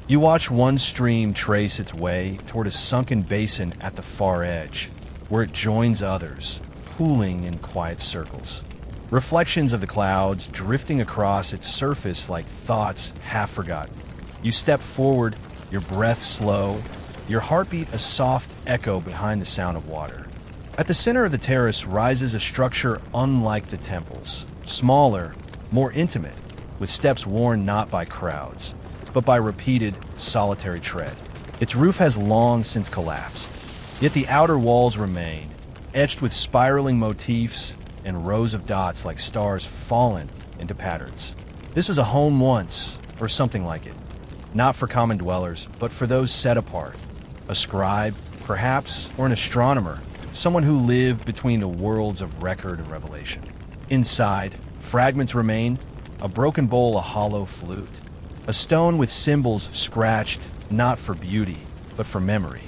You watch one stream trace its way toward a sunken basin at the far edge, where it joins others, pooling in quiet circles. Reflections of the clouds drifting across its surface like thoughts half forgotten. You step forward, your breath slow, your heartbeat a soft echo behind the sound of water. At the center of the terrace rises a structure unlike the temples, smaller, more intimate, with steps worn not by crowds, but by repeated, solitary tread. Its roof has long since collapsed, yet the outer walls remain, etched with spiraling motifs and rows of dots like stars fallen into patterns. This was a home once, or something like it, not for common dwellers, but for those set apart. A scribe, perhaps, or an astronomer, someone who lived between the worlds of record and revelation. Inside, fragments remain, a broken bowl, a hollow flute, a stone with symbols scratched not for beauty, but for memory.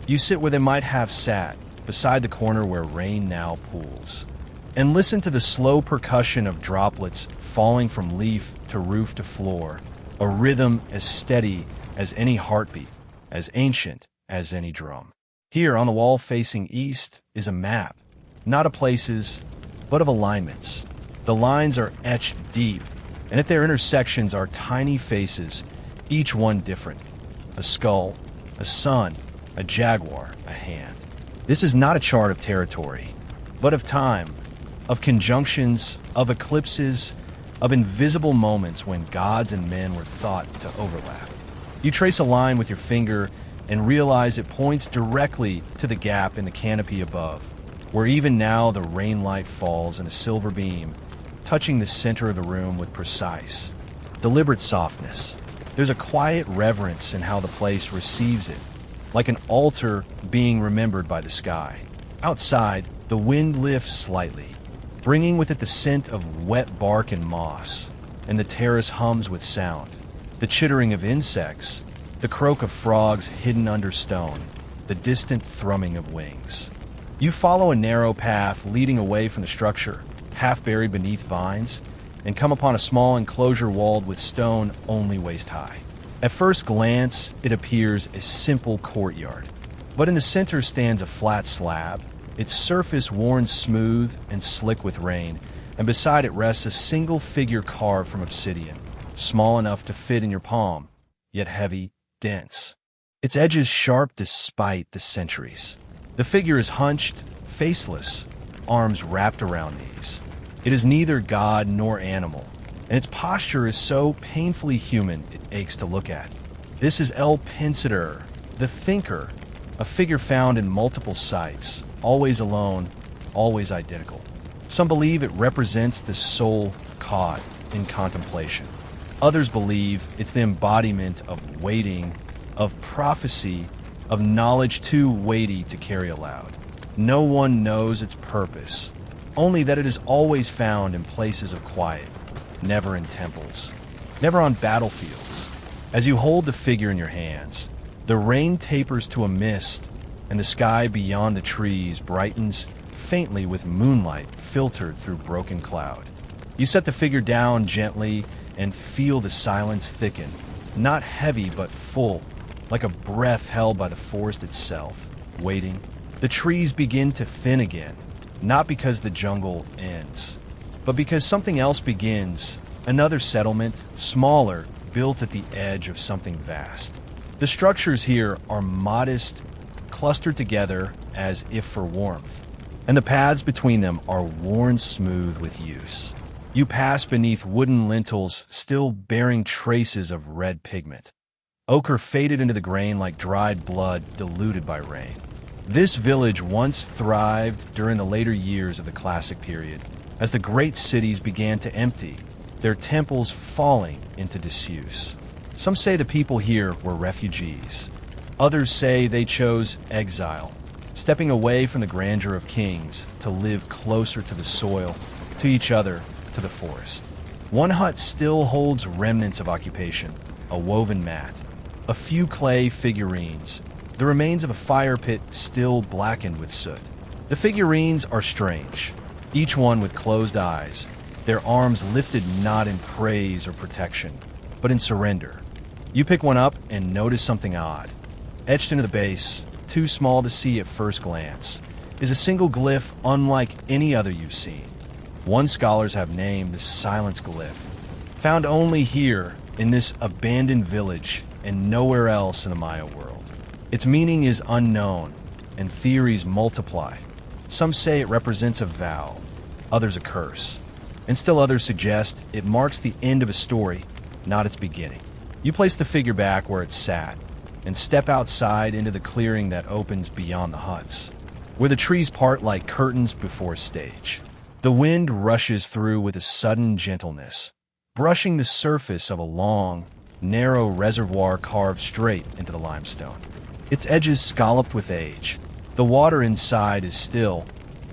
You sit where they might have sat, beside the corner where rain now pools, and listen to the slow percussion of droplets falling from leaf to roof to floor, a rhythm as steady as any heartbeat, as ancient as any drum. Here on the wall facing east is a map, not of places, but of alignments. The lines are etched deep, and at their intersections are tiny faces, each one different. A skull, a sun, a jaguar, a hand. This is not a chart of territory, but of time, of conjunctions, of eclipses, of invisible moments when gods and men were thought to overlap. You trace a line with your finger and realize it points directly to the gap in the canopy above, where even now the rain light falls in a silver beam, touching the center of the room with precise, deliberate softness. There's a quiet reverence in how the place receives it, like an altar being remembered by the sky. Outside, The wind lifts slightly, bringing with it the scent of wet bark and moss, and the terrace hums with sound. The chittering of insects, the croak of frogs hidden under stone, the distant thrumming of wings. You follow a narrow path leading away from the structure, half buried beneath vines, and come upon a small enclosure walled with stone only waist high. At first glance, it appears a simple courtyard, but in the center stands a flat slab, its surface worn smooth and slick with rain, and beside it rests a single figure carved from obsidian, small enough to fit in your palm, yet heavy, dense. Its edges sharp despite the centuries. The figure is hunched, faceless, arms wrapped around knees. It is neither god nor animal, and its posture is so painfully human it aches to look at. This is El Pensador, the Thinker, a figure found in multiple sites, always alone, always identical. Some believe it represents the soul caught in contemplation. Others believe it's the embodiment of waiting, of prophecy, of knowledge too weighty to carry aloud. No one knows its purpose, only that it is always found in places of quiet, never in temples, never on battlefields. As you hold the figure in your hands, the rain tapers to a mist, and the sky beyond the trees brightens faintly with moonlight filtered through broken cloud. You set the figure down gently and feel the silence thicken, not heavy but full, like a breath held by the forest itself, waiting. The trees begin to thin again, not because the jungle ends, but because something else begins, another settlement, smaller, built at the edge of something vast. The structures here are modest, clustered together as if for warmth, and the paths between them are worn smooth with use. You pass beneath wooden lintels still bearing traces of red pigment. Ochre faded into the grain like dried blood diluted by rain. This village once thrived during the later years of the Classic period, as the great cities began to empty, their temples falling into disuse. Some say the people here were refugees. Others say they chose exile, stepping away from the grandeur of kings to live closer to the soil, to each other, to the forest. One hut still holds remnants of occupation, a woven mat, a few clay figurines, the remains of a fire pit still blackened with soot. The figurines are strange, each one with closed eyes, their arms lifted not in praise or protection, but in surrender. You pick one up and notice something odd. Etched into the base, too small to see at first glance, is a single glyph unlike any other you've seen. One scholars have named the Silence Glyph, found only here in this abandoned village and nowhere else in the Maya world. Its meaning is unknown, and theories multiply. Some say it represents a vow, others a curse, and still others suggest it marks the end of a story, not its beginning. You place the figure back where it sat, and step outside into the clearing that opens beyond the huts, where the trees part like curtains before a stage. The wind rushes through with a sudden gentleness, brushing the surface of a long, narrow reservoir carved straight into the limestone. Its edges scalloped with age. The water inside is still,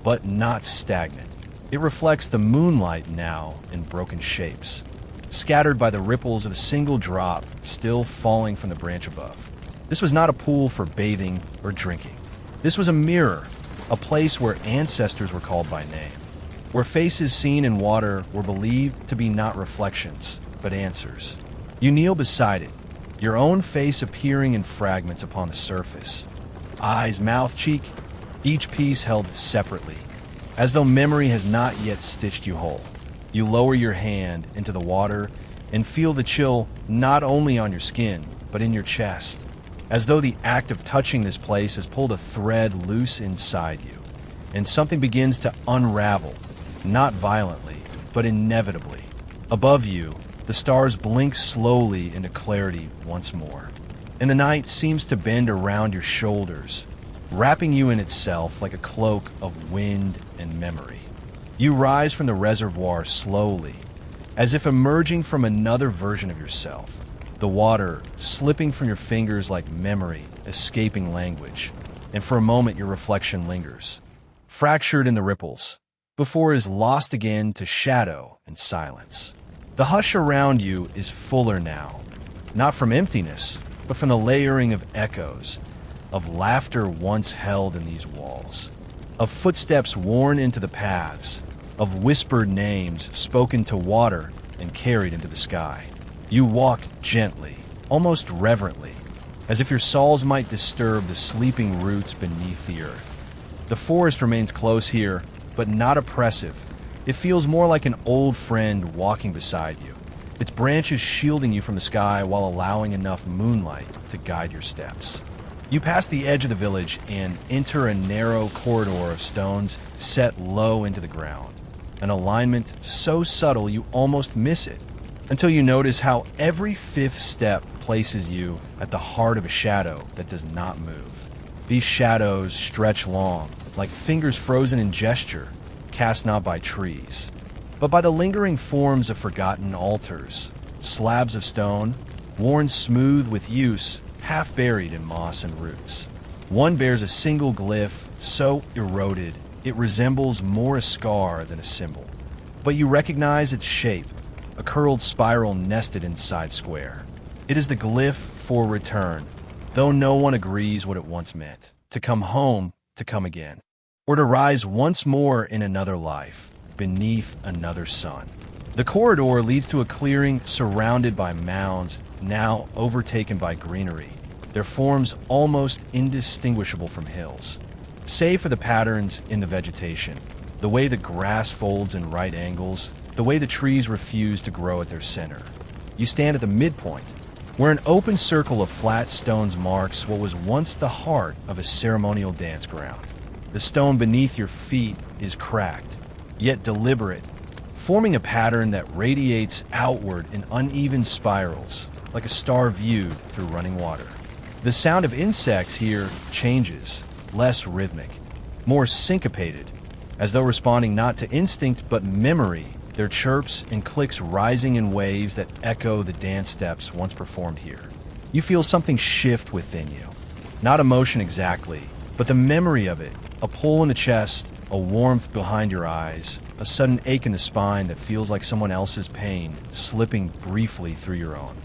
but not stagnant. It reflects the moonlight now in broken shapes, scattered by the ripples of a single drop still falling from the branch above. This was not a pool for bathing or drinking. This was a mirror, a place where ancestors were called by name, where faces seen in water were believed to be not reflections, but answers. You kneel beside it, your own face appearing in fragments upon the surface. Eyes, mouth, cheek, each piece held separately, as though memory has not yet stitched you whole. You lower your hand into the water and feel the chill not only on your skin, but in your chest, as though the act of touching this place has pulled a thread loose inside you, and something begins to unravel, not violently, but inevitably. Above you, the stars blink slowly into clarity once more, and the night seems to bend around your shoulders, wrapping you in itself like a cloak of wind and memory. You rise from the reservoir slowly, as if emerging from another version of yourself, the water slipping from your fingers like memory escaping language, and for a moment your reflection lingers. fractured in the ripples, before it is lost again to shadow and silence. The hush around you is fuller now, not from emptiness, but from the layering of echoes, of laughter once held in these walls, of footsteps worn into the paths, of whispered names spoken to water and carried into the sky. You walk gently, almost reverently, as if your soles might disturb the sleeping roots beneath the earth. The forest remains close here, but not oppressive. It feels more like an old friend walking beside you, its branches shielding you from the sky while allowing enough moonlight to guide your steps. You pass the edge of the village and enter a narrow corridor of stones set low into the ground, an alignment so subtle you almost miss it, until you notice how every fifth step places you at the heart of a shadow that does not move. These shadows stretch long, like fingers frozen in gesture, cast not by trees, but by the lingering forms of forgotten altars, slabs of stone, worn smooth with use, half buried in moss and roots. One bears a single glyph so eroded it resembles more a scar than a symbol, but you recognize its shape, a curled spiral nested inside square. It is the glyph for return, though no one agrees what it once meant: to come home, to come again, or to rise once more in another life, beneath another sun. The corridor leads to a clearing surrounded by mounds, now overtaken by greenery, their forms almost indistinguishable from hills, save for the patterns in the vegetation, the way the grass folds in right angles, the way the trees refuse to grow at their center. You stand at the midpoint, where an open circle of flat stones marks what was once the heart of a ceremonial dance ground. The stone beneath your feet is cracked, yet deliberate, forming a pattern that radiates outward in uneven spirals, like a star viewed through running water. The sound of insects here changes, less rhythmic, more syncopated, as though responding not to instinct but memory, their chirps and clicks rising in waves that echo the dance steps once performed here. You feel something shift within you. Not emotion exactly, but the memory of it, a pull in the chest, a warmth behind your eyes, a sudden ache in the spine that feels like someone else's pain slipping briefly through your own.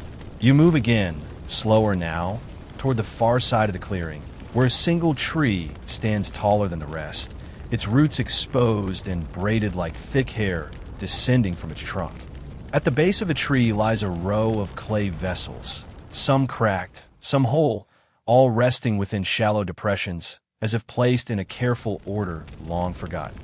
You move again, slower now, toward the far side of the clearing, where a single tree stands taller than the rest, its roots exposed and braided like thick hair descending from its trunk. At the base of the tree lies a row of clay vessels, some cracked, some whole, all resting within shallow depressions, as if placed in a careful order long forgotten.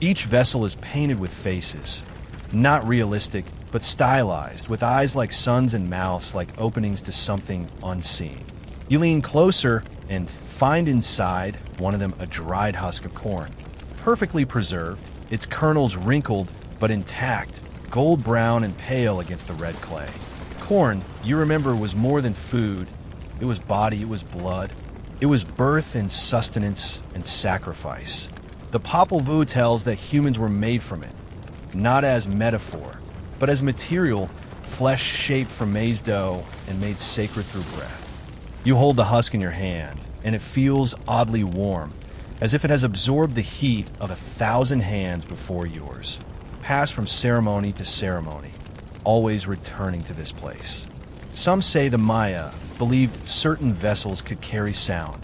Each vessel is painted with faces, not realistic, but stylized, with eyes like suns and mouths like openings to something unseen. You lean closer and find inside one of them a dried husk of corn, perfectly preserved, its kernels wrinkled but intact, gold brown and pale against the red clay. Corn, you remember, was more than food. It was body, it was blood. It was birth and sustenance and sacrifice. The Popol Vuh tells that humans were made from it, not as metaphor, but as material, flesh shaped from maize dough and made sacred through breath. You hold the husk in your hand, and it feels oddly warm, as if it has absorbed the heat of 1,000 hands before yours, passed from ceremony to ceremony, always returning to this place. Some say the Maya believed certain vessels could carry sound,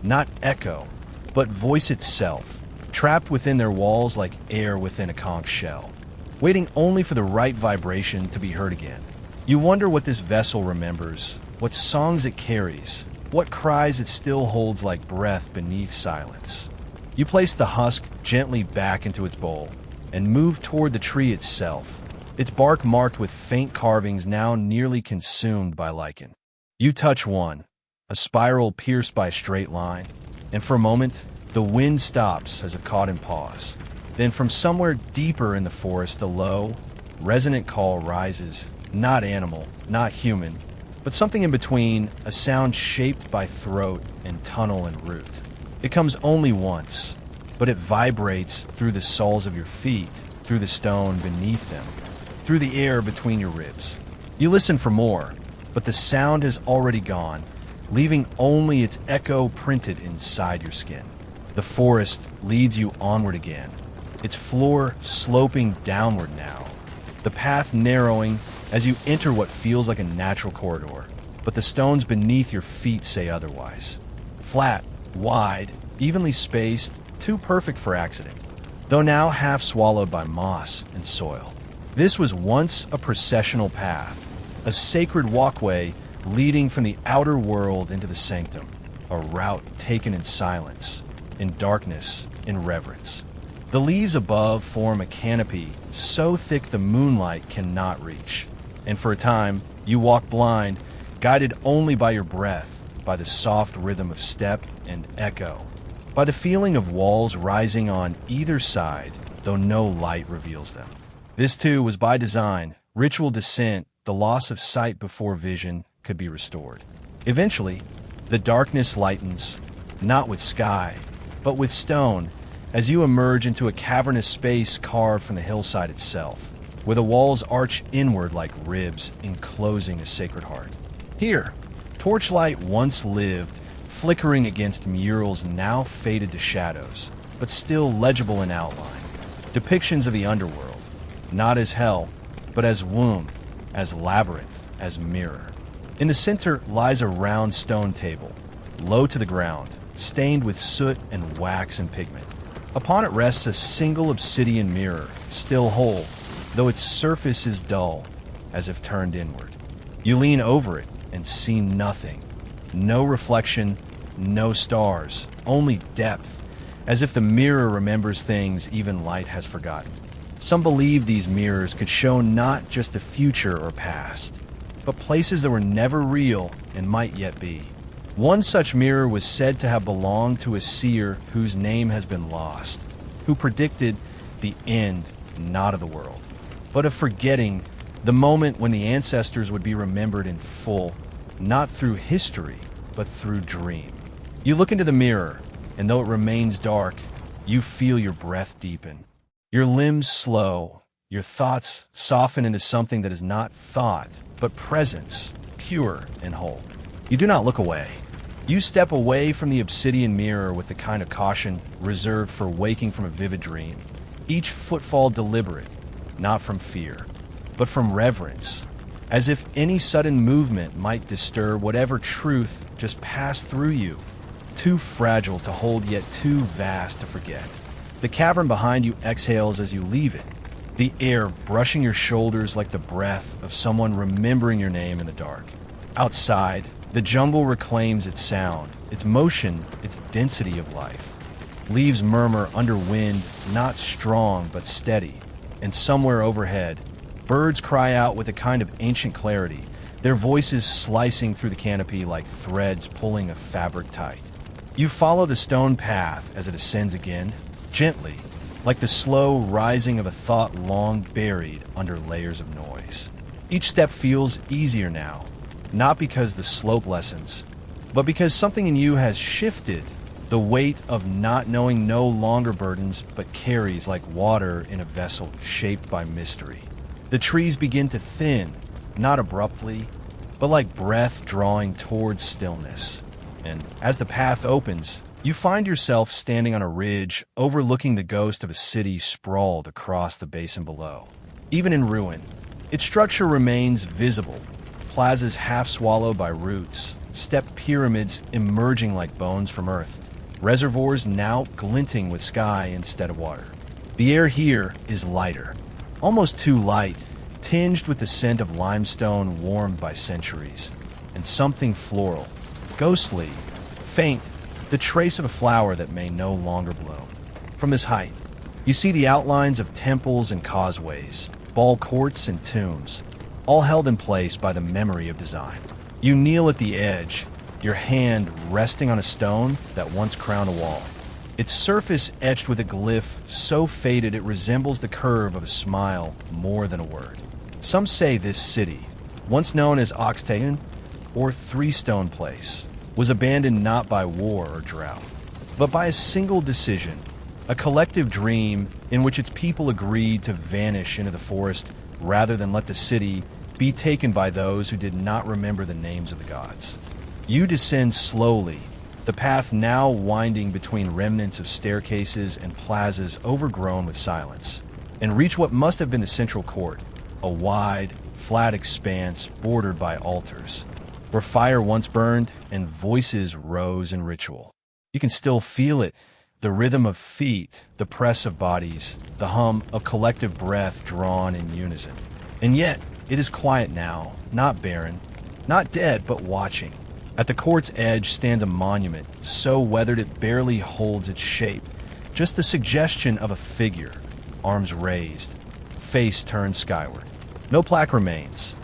not echo, but voice itself, trapped within their walls like air within a conch shell, waiting only for the right vibration to be heard again. You wonder what this vessel remembers, what songs it carries, what cries it still holds like breath beneath silence. You place the husk gently back into its bowl and move toward the tree itself, its bark marked with faint carvings now nearly consumed by lichen. You touch one, a spiral pierced by a straight line, and for a moment, the wind stops as if caught in pause. Then from somewhere deeper in the forest, a low, resonant call rises, not animal, not human, but something in between, a sound shaped by throat and tunnel and root. It comes only once, but it vibrates through the soles of your feet, through the stone beneath them, through the air between your ribs. You listen for more, but the sound has already gone, leaving only its echo printed inside your skin. The forest leads you onward again, its floor sloping downward now, the path narrowing as you enter what feels like a natural corridor, but the stones beneath your feet say otherwise. Flat, wide, evenly spaced, too perfect for accident, though now half swallowed by moss and soil. This was once a processional path, a sacred walkway leading from the outer world into the sanctum, a route taken in silence, in darkness, in reverence. The leaves above form a canopy so thick the moonlight cannot reach, and for a time you walk blind, guided only by your breath, by the soft rhythm of step and echo, by the feeling of walls rising on either side, though no light reveals them. This too was by design, ritual descent, the loss of sight before vision could be restored. Eventually, the darkness lightens, not with sky, but with stone, as you emerge into a cavernous space carved from the hillside itself, where the walls arch inward like ribs enclosing a sacred heart. Here, torchlight once lived, flickering against murals now faded to shadows, but still legible in outline. Depictions of the underworld, not as hell, but as womb, as labyrinth, as mirror. In the center lies a round stone table, low to the ground, stained with soot and wax and pigment. Upon it rests a single obsidian mirror, still whole, though its surface is dull, as if turned inward. You lean over it and see nothing. No reflection, no stars, only depth, as if the mirror remembers things even light has forgotten. Some believe these mirrors could show not just the future or past, but places that were never real and might yet be. One such mirror was said to have belonged to a seer whose name has been lost, who predicted the end not of the world, but of forgetting the moment when the ancestors would be remembered in full, not through history, but through dream. You look into the mirror, and though it remains dark, you feel your breath deepen, your limbs slow, your thoughts soften into something that is not thought, but presence, pure and whole. You do not look away. You step away from the obsidian mirror with the kind of caution reserved for waking from a vivid dream, each footfall deliberate, not from fear, but from reverence, as if any sudden movement might disturb whatever truth just passed through you, too fragile to hold yet too vast to forget. The cavern behind you exhales as you leave it, the air brushing your shoulders like the breath of someone remembering your name in the dark. Outside, the jungle reclaims its sound, its motion, its density of life. Leaves murmur under wind, not strong but steady, and somewhere overhead, birds cry out with a kind of ancient clarity, their voices slicing through the canopy like threads pulling a fabric tight. You follow the stone path as it ascends again, gently, like the slow rising of a thought long buried under layers of noise. Each step feels easier now, not because the slope lessens, but because something in you has shifted. The weight of not knowing no longer burdens, but carries like water in a vessel shaped by mystery. The trees begin to thin, not abruptly, but like breath drawing towards stillness. And as the path opens, you find yourself standing on a ridge overlooking the ghost of a city sprawled across the basin below. Even in ruin, its structure remains visible, plazas half swallowed by roots, step pyramids emerging like bones from earth, reservoirs now glinting with sky instead of water. The air here is lighter, almost too light, tinged with the scent of limestone warmed by centuries, and something floral, ghostly, faint, the trace of a flower that may no longer bloom. From this height, you see the outlines of temples and causeways, ball courts and tombs, all held in place by the memory of design. You kneel at the edge, your hand resting on a stone that once crowned a wall, its surface etched with a glyph so faded it resembles the curve of a smile more than a word. Some say this city, once known as Oxtagon or Three Stone Place, was abandoned not by war or drought, but by a single decision, a collective dream in which its people agreed to vanish into the forest rather than let the city be taken by those who did not remember the names of the gods. You descend slowly, the path now winding between remnants of staircases and plazas overgrown with silence, and reach what must have been the central court, a wide, flat expanse bordered by altars, where fire once burned and voices rose in ritual. You can still feel it, the rhythm of feet, the press of bodies, the hum of collective breath drawn in unison. And yet, it is quiet now, not barren, not dead, but watching. At the court's edge stands a monument, so weathered it barely holds its shape, just the suggestion of a figure, arms raised, face turned skyward. No plaque remains.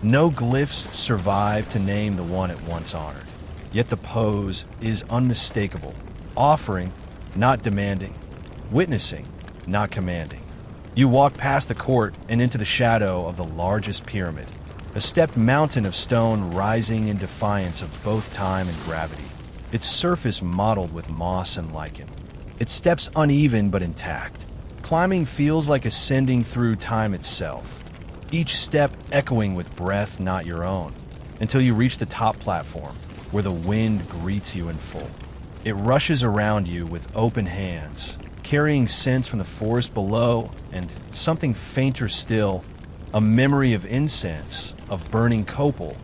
No glyphs survive to name the one it once honored. Yet the pose is unmistakable, offering, not demanding, witnessing, not commanding. You walk past the court and into the shadow of the largest pyramid, a stepped mountain of stone rising in defiance of both time and gravity, its surface mottled with moss and lichen. Its steps uneven but intact. Climbing feels like ascending through time itself, each step echoing with breath not your own, until you reach the top platform, where the wind greets you in full. It rushes around you with open hands, carrying scents from the forest below and, something fainter still, a memory of incense, of burning copal,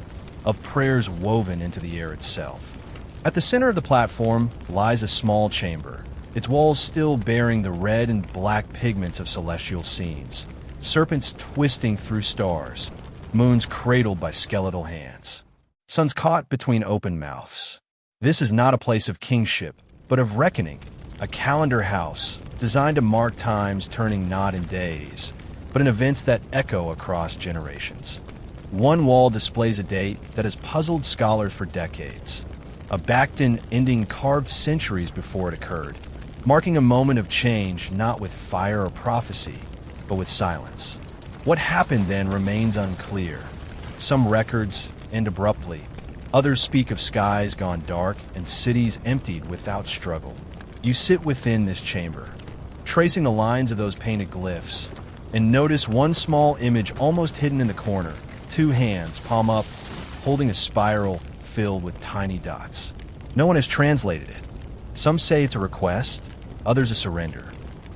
of prayers woven into the air itself. At the center of the platform lies a small chamber, its walls still bearing the red and black pigments of celestial scenes, serpents twisting through stars, moons cradled by skeletal hands, suns caught between open mouths. This is not a place of kingship, but of reckoning, a calendar house designed to mark times turning not in days, but in events that echo across generations. One wall displays a date that has puzzled scholars for decades, a Bacton ending carved centuries before it occurred, marking a moment of change not with fire or prophecy, but with silence. What happened then remains unclear. Some records end abruptly. Others speak of skies gone dark and cities emptied without struggle. You sit within this chamber, tracing the lines of those painted glyphs, and notice one small image almost hidden in the corner, two hands, palm up, holding a spiral filled with tiny dots. No one has translated it. Some say it's a request, others a surrender,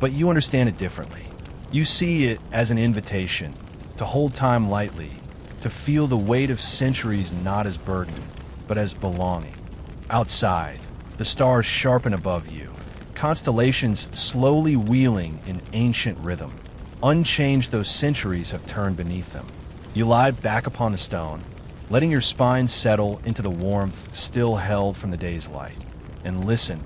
but you understand it differently. You see it as an invitation to hold time lightly, to feel the weight of centuries not as burden, but as belonging. Outside, the stars sharpen above you, constellations slowly wheeling in ancient rhythm. Unchanged those centuries have turned beneath them. You lie back upon the stone, letting your spine settle into the warmth still held from the day's light, and listen,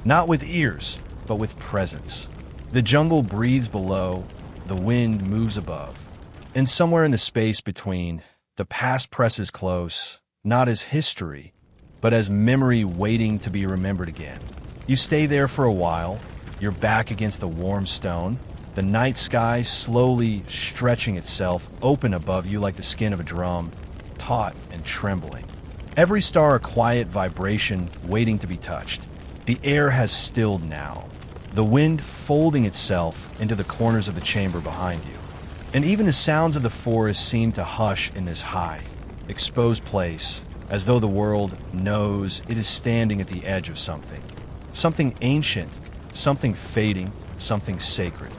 not with ears, but with presence. The jungle breathes below, the wind moves above, and somewhere in the space between, the past presses close, not as history, but as memory waiting to be remembered again. You stay there for a while, your back against the warm stone, the night sky slowly stretching itself open above you like the skin of a drum, taut and trembling. Every star a quiet vibration waiting to be touched. The air has stilled now, the wind folding itself into the corners of the chamber behind you. And even the sounds of the forest seem to hush in this high, exposed place, as though the world knows it is standing at the edge of something. Something ancient, something fading, something sacred.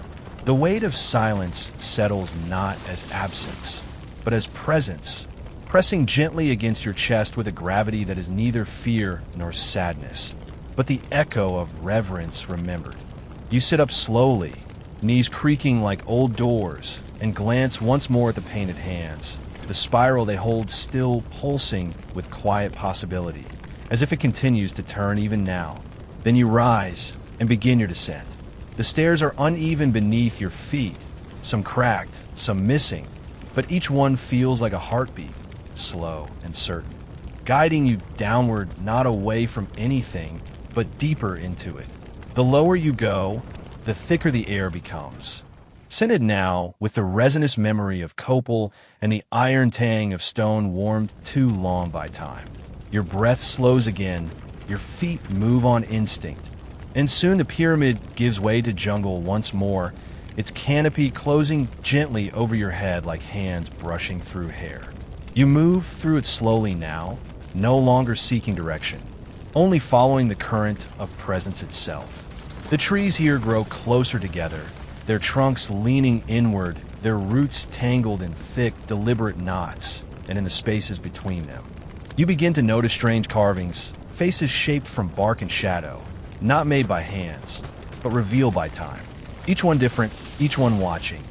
The weight of silence settles not as absence, but as presence, pressing gently against your chest with a gravity that is neither fear nor sadness, but the echo of reverence remembered. You sit up slowly, knees creaking like old doors, and glance once more at the painted hands, the spiral they hold still pulsing with quiet possibility, as if it continues to turn even now. Then you rise and begin your descent. The stairs are uneven beneath your feet, some cracked, some missing, but each one feels like a heartbeat, slow and certain, guiding you downward, not away from anything, but deeper into it. The lower you go, the thicker the air becomes, scented now with the resinous memory of copal and the iron tang of stone warmed too long by time. Your breath slows again, your feet move on instinct, and soon the pyramid gives way to jungle once more, its canopy closing gently over your head like hands brushing through hair. You move through it slowly now, no longer seeking direction, only following the current of presence itself. The trees here grow closer together, their trunks leaning inward, their roots tangled in thick, deliberate knots, and in the spaces between them. You begin to notice strange carvings, faces shaped from bark and shadow, not made by hands, but revealed by time. Each one different, each one watching.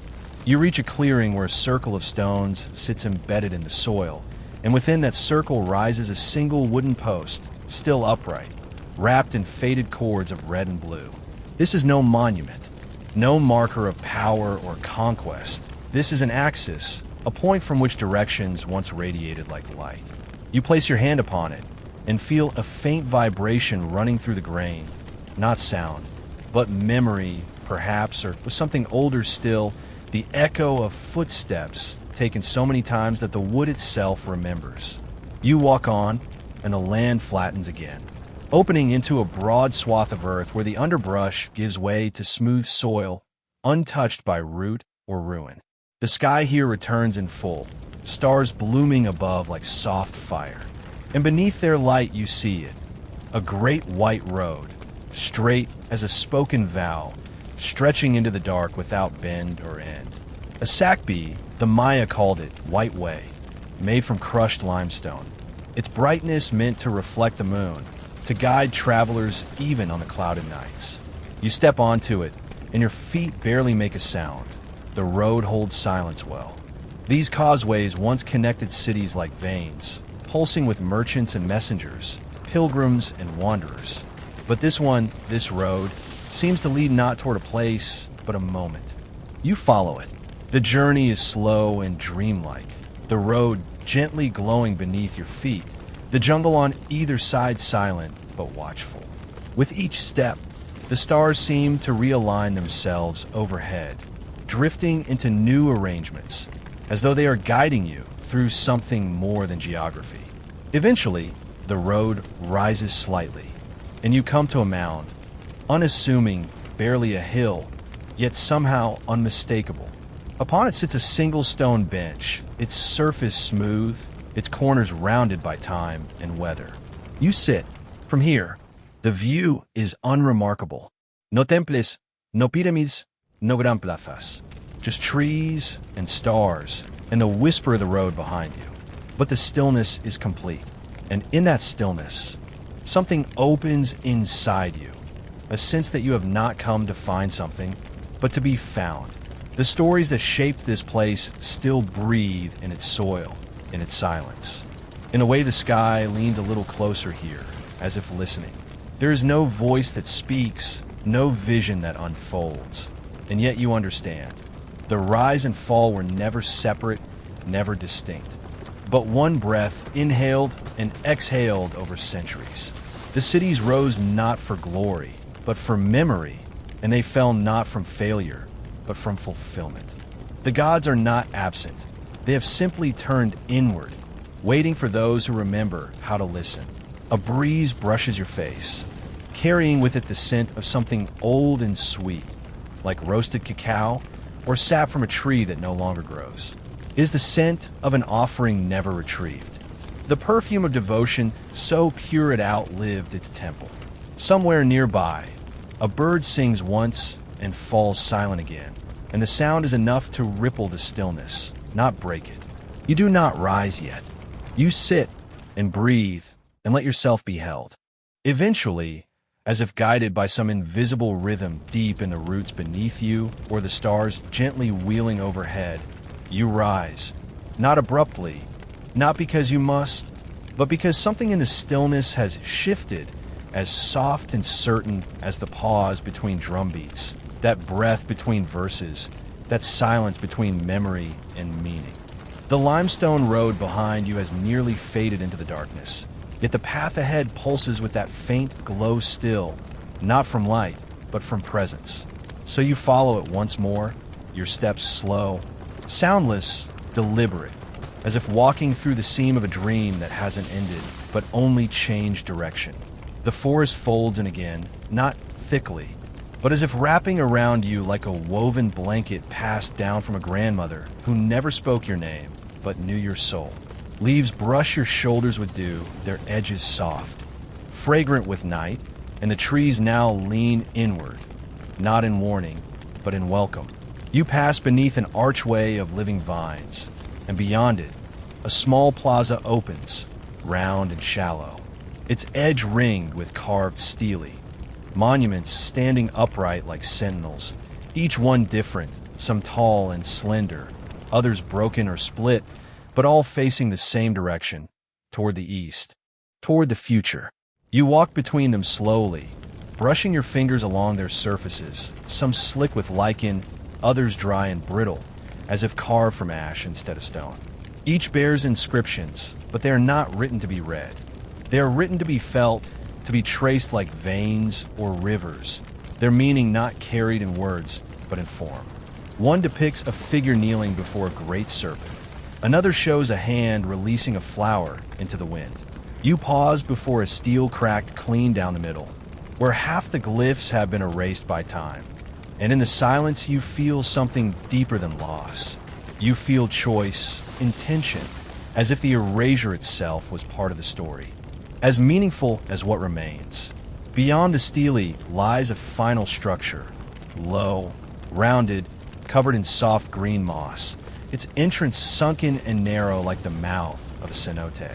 You reach a clearing where a circle of stones sits embedded in the soil, and within that circle rises a single wooden post, still upright, wrapped in faded cords of red and blue. This is no monument, no marker of power or conquest. This is an axis, a point from which directions once radiated like light. You place your hand upon it and feel a faint vibration running through the grain, not sound, but memory, perhaps, or with something older still, the echo of footsteps taken so many times that the wood itself remembers. You walk on, and the land flattens again, opening into a broad swath of earth where the underbrush gives way to smooth soil, untouched by root or ruin. The sky here returns in full, stars blooming above like soft fire. And beneath their light you see it, a great white road, straight as a spoken vow, stretching into the dark without bend or end. A sakbi, the Maya called it White Way, made from crushed limestone. Its brightness meant to reflect the moon, to guide travelers even on the clouded nights. You step onto it, and your feet barely make a sound. The road holds silence well. These causeways once connected cities like veins, pulsing with merchants and messengers, pilgrims and wanderers. But this road, seems to lead not toward a place, but a moment. You follow it. The journey is slow and dreamlike, the road gently glowing beneath your feet, the jungle on either side silent but watchful. With each step, the stars seem to realign themselves overhead, drifting into new arrangements, as though they are guiding you through something more than geography. Eventually, the road rises slightly, and you come to a mound, unassuming, barely a hill, yet somehow unmistakable. Upon it sits a single stone bench, its surface smooth, its corners rounded by time and weather. You sit. From here, the view is unremarkable. No temples, no pyramids, no gran plazas. Just trees and stars, and the whisper of the road behind you. But the stillness is complete, and in that stillness, something opens inside you. A sense that you have not come to find something, but to be found. The stories that shaped this place still breathe in its soil, in its silence. In a way, the sky leans a little closer here, as if listening. There is no voice that speaks, no vision that unfolds. And yet you understand. The rise and fall were never separate, never distinct, but one breath inhaled and exhaled over centuries. The cities rose not for glory, but for memory, and they fell not from failure, but from fulfillment. The gods are not absent. They have simply turned inward, waiting for those who remember how to listen. A breeze brushes your face, carrying with it the scent of something old and sweet, like roasted cacao or sap from a tree that no longer grows. It is the scent of an offering never retrieved. The perfume of devotion so pure it outlived its temple. Somewhere nearby, a bird sings once and falls silent again, and the sound is enough to ripple the stillness, not break it. You do not rise yet. You sit and breathe and let yourself be held. Eventually, as if guided by some invisible rhythm deep in the roots beneath you or the stars gently wheeling overhead, you rise, not abruptly, not because you must, but because something in the stillness has shifted, as soft and certain as the pause between drum beats, that breath between verses, that silence between memory and meaning. The limestone road behind you has nearly faded into the darkness, yet the path ahead pulses with that faint glow still, not from light, but from presence. So you follow it once more, your steps slow, soundless, deliberate, as if walking through the seam of a dream that hasn't ended, but only changed direction. The forest folds in again, not thickly, but as if wrapping around you like a woven blanket passed down from a grandmother who never spoke your name, but knew your soul. Leaves brush your shoulders with dew, their edges soft. fragrant with night, and the trees now lean inward, not in warning, but in welcome. You pass beneath an archway of living vines, and beyond it, a small plaza opens, round and shallow, its edge ringed with carved stele, monuments standing upright like sentinels, each one different, some tall and slender, others broken or split, but all facing the same direction, toward the east, toward the future. You walk between them slowly, brushing your fingers along their surfaces, some slick with lichen, others dry and brittle, as if carved from ash instead of stone. Each bears inscriptions, but they are not written to be read. They are written to be felt, to be traced like veins or rivers, their meaning not carried in words, but in form. One depicts a figure kneeling before a great serpent. Another shows a hand releasing a flower into the wind. You pause before a stele cracked clean down the middle, where half the glyphs have been erased by time. And in the silence, you feel something deeper than loss. You feel choice, intention, as if the erasure itself was part of the story, as meaningful as what remains. Beyond the stele lies a final structure, low, rounded, covered in soft green moss, its entrance sunken and narrow like the mouth of a cenote.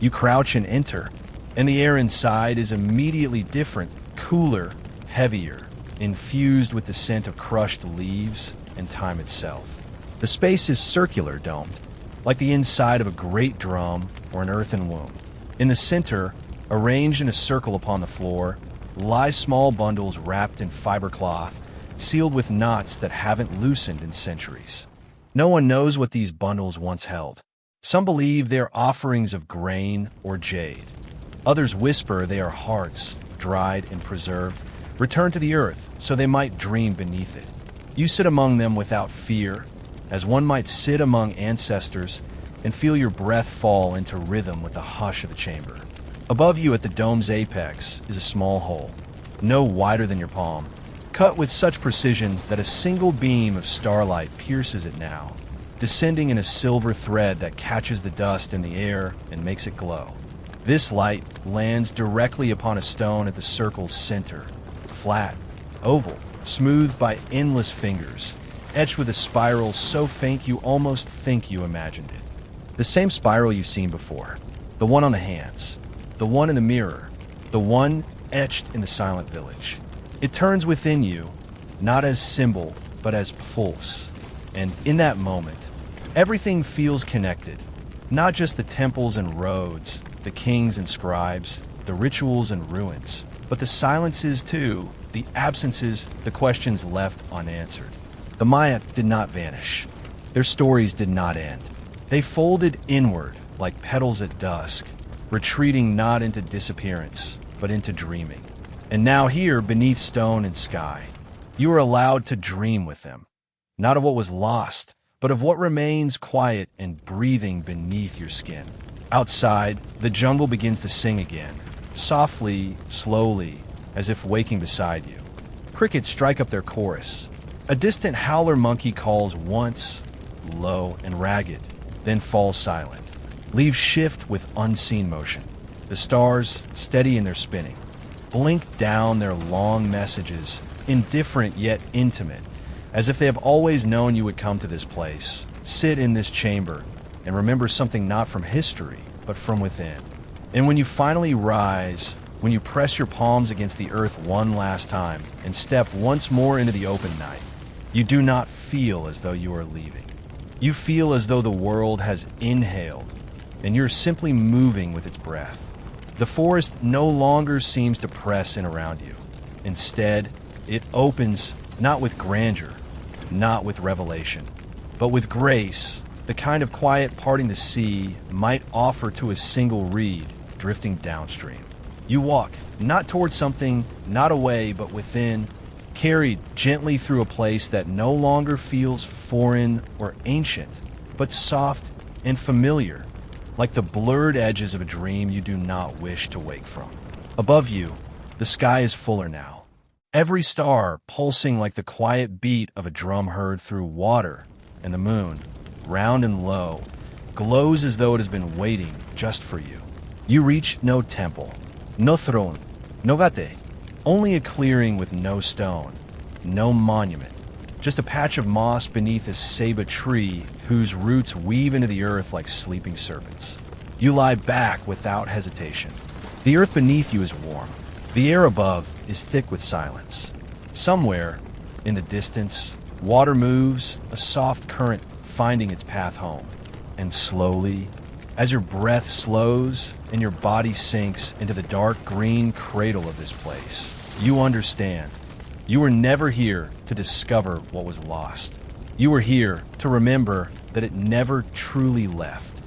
You crouch and enter, and the air inside is immediately different, cooler, heavier, infused with the scent of crushed leaves and time itself. The space is circular, domed, like the inside of a great drum or an earthen womb. In the center, arranged in a circle upon the floor, lie small bundles wrapped in fiber cloth, sealed with knots that haven't loosened in centuries. No one knows what these bundles once held. Some believe they are offerings of grain or jade. Others whisper they are hearts, dried and preserved, returned to the earth so they might dream beneath it. You sit among them without fear, as one might sit among ancestors, and feel your breath fall into rhythm with the hush of the chamber. Above you at the dome's apex is a small hole, no wider than your palm, cut with such precision that a single beam of starlight pierces it now, descending in a silver thread that catches the dust in the air and makes it glow. This light lands directly upon a stone at the circle's center, flat, oval, smoothed by endless fingers, etched with a spiral so faint you almost think you imagined it. The same spiral you've seen before, the one on the hands, the one in the mirror, the one etched in the silent village. It turns within you, not as symbol, but as pulse. And in that moment, everything feels connected, not just the temples and roads, the kings and scribes, the rituals and ruins, but the silences too, the absences, the questions left unanswered. The Maya did not vanish. Their stories did not end. They folded inward like petals at dusk, retreating not into disappearance, but into dreaming. And now here, beneath stone and sky, you are allowed to dream with them, not of what was lost, but of what remains quiet and breathing beneath your skin. Outside, the jungle begins to sing again, softly, slowly, as if waking beside you. Crickets strike up their chorus. A distant howler monkey calls once, low and ragged, then falls silent. Leaves shift with unseen motion. The stars, steady in their spinning, blink down their long messages, indifferent yet intimate, as if they have always known you would come to this place, sit in this chamber, and remember something not from history, but from within. And when you finally rise, when you press your palms against the earth one last time and step once more into the open night, you do not feel as though you are leaving. You feel as though the world has inhaled, and you're simply moving with its breath. The forest no longer seems to press in around you. Instead, it opens not with grandeur, not with revelation, but with grace, the kind of quiet parting the sea might offer to a single reed drifting downstream. You walk, not toward something, not away, but within, carried gently through a place that no longer feels foreign or ancient, but soft and familiar, like the blurred edges of a dream you do not wish to wake from. Above you, the sky is fuller now, every star pulsing like the quiet beat of a drum heard through water, and the moon, round and low, glows as though it has been waiting just for you. You reach no temple, No throne, no vate. Only a clearing with no stone, no monument. Just a patch of moss beneath a ceiba tree whose roots weave into the earth like sleeping serpents. You lie back without hesitation. The earth beneath you is warm. The air above is thick with silence. Somewhere, in the distance, water moves, a soft current finding its path home. And slowly, as your breath slows and your body sinks into the dark green cradle of this place, you understand. You were never here to discover what was lost. You were here to remember that it never truly left.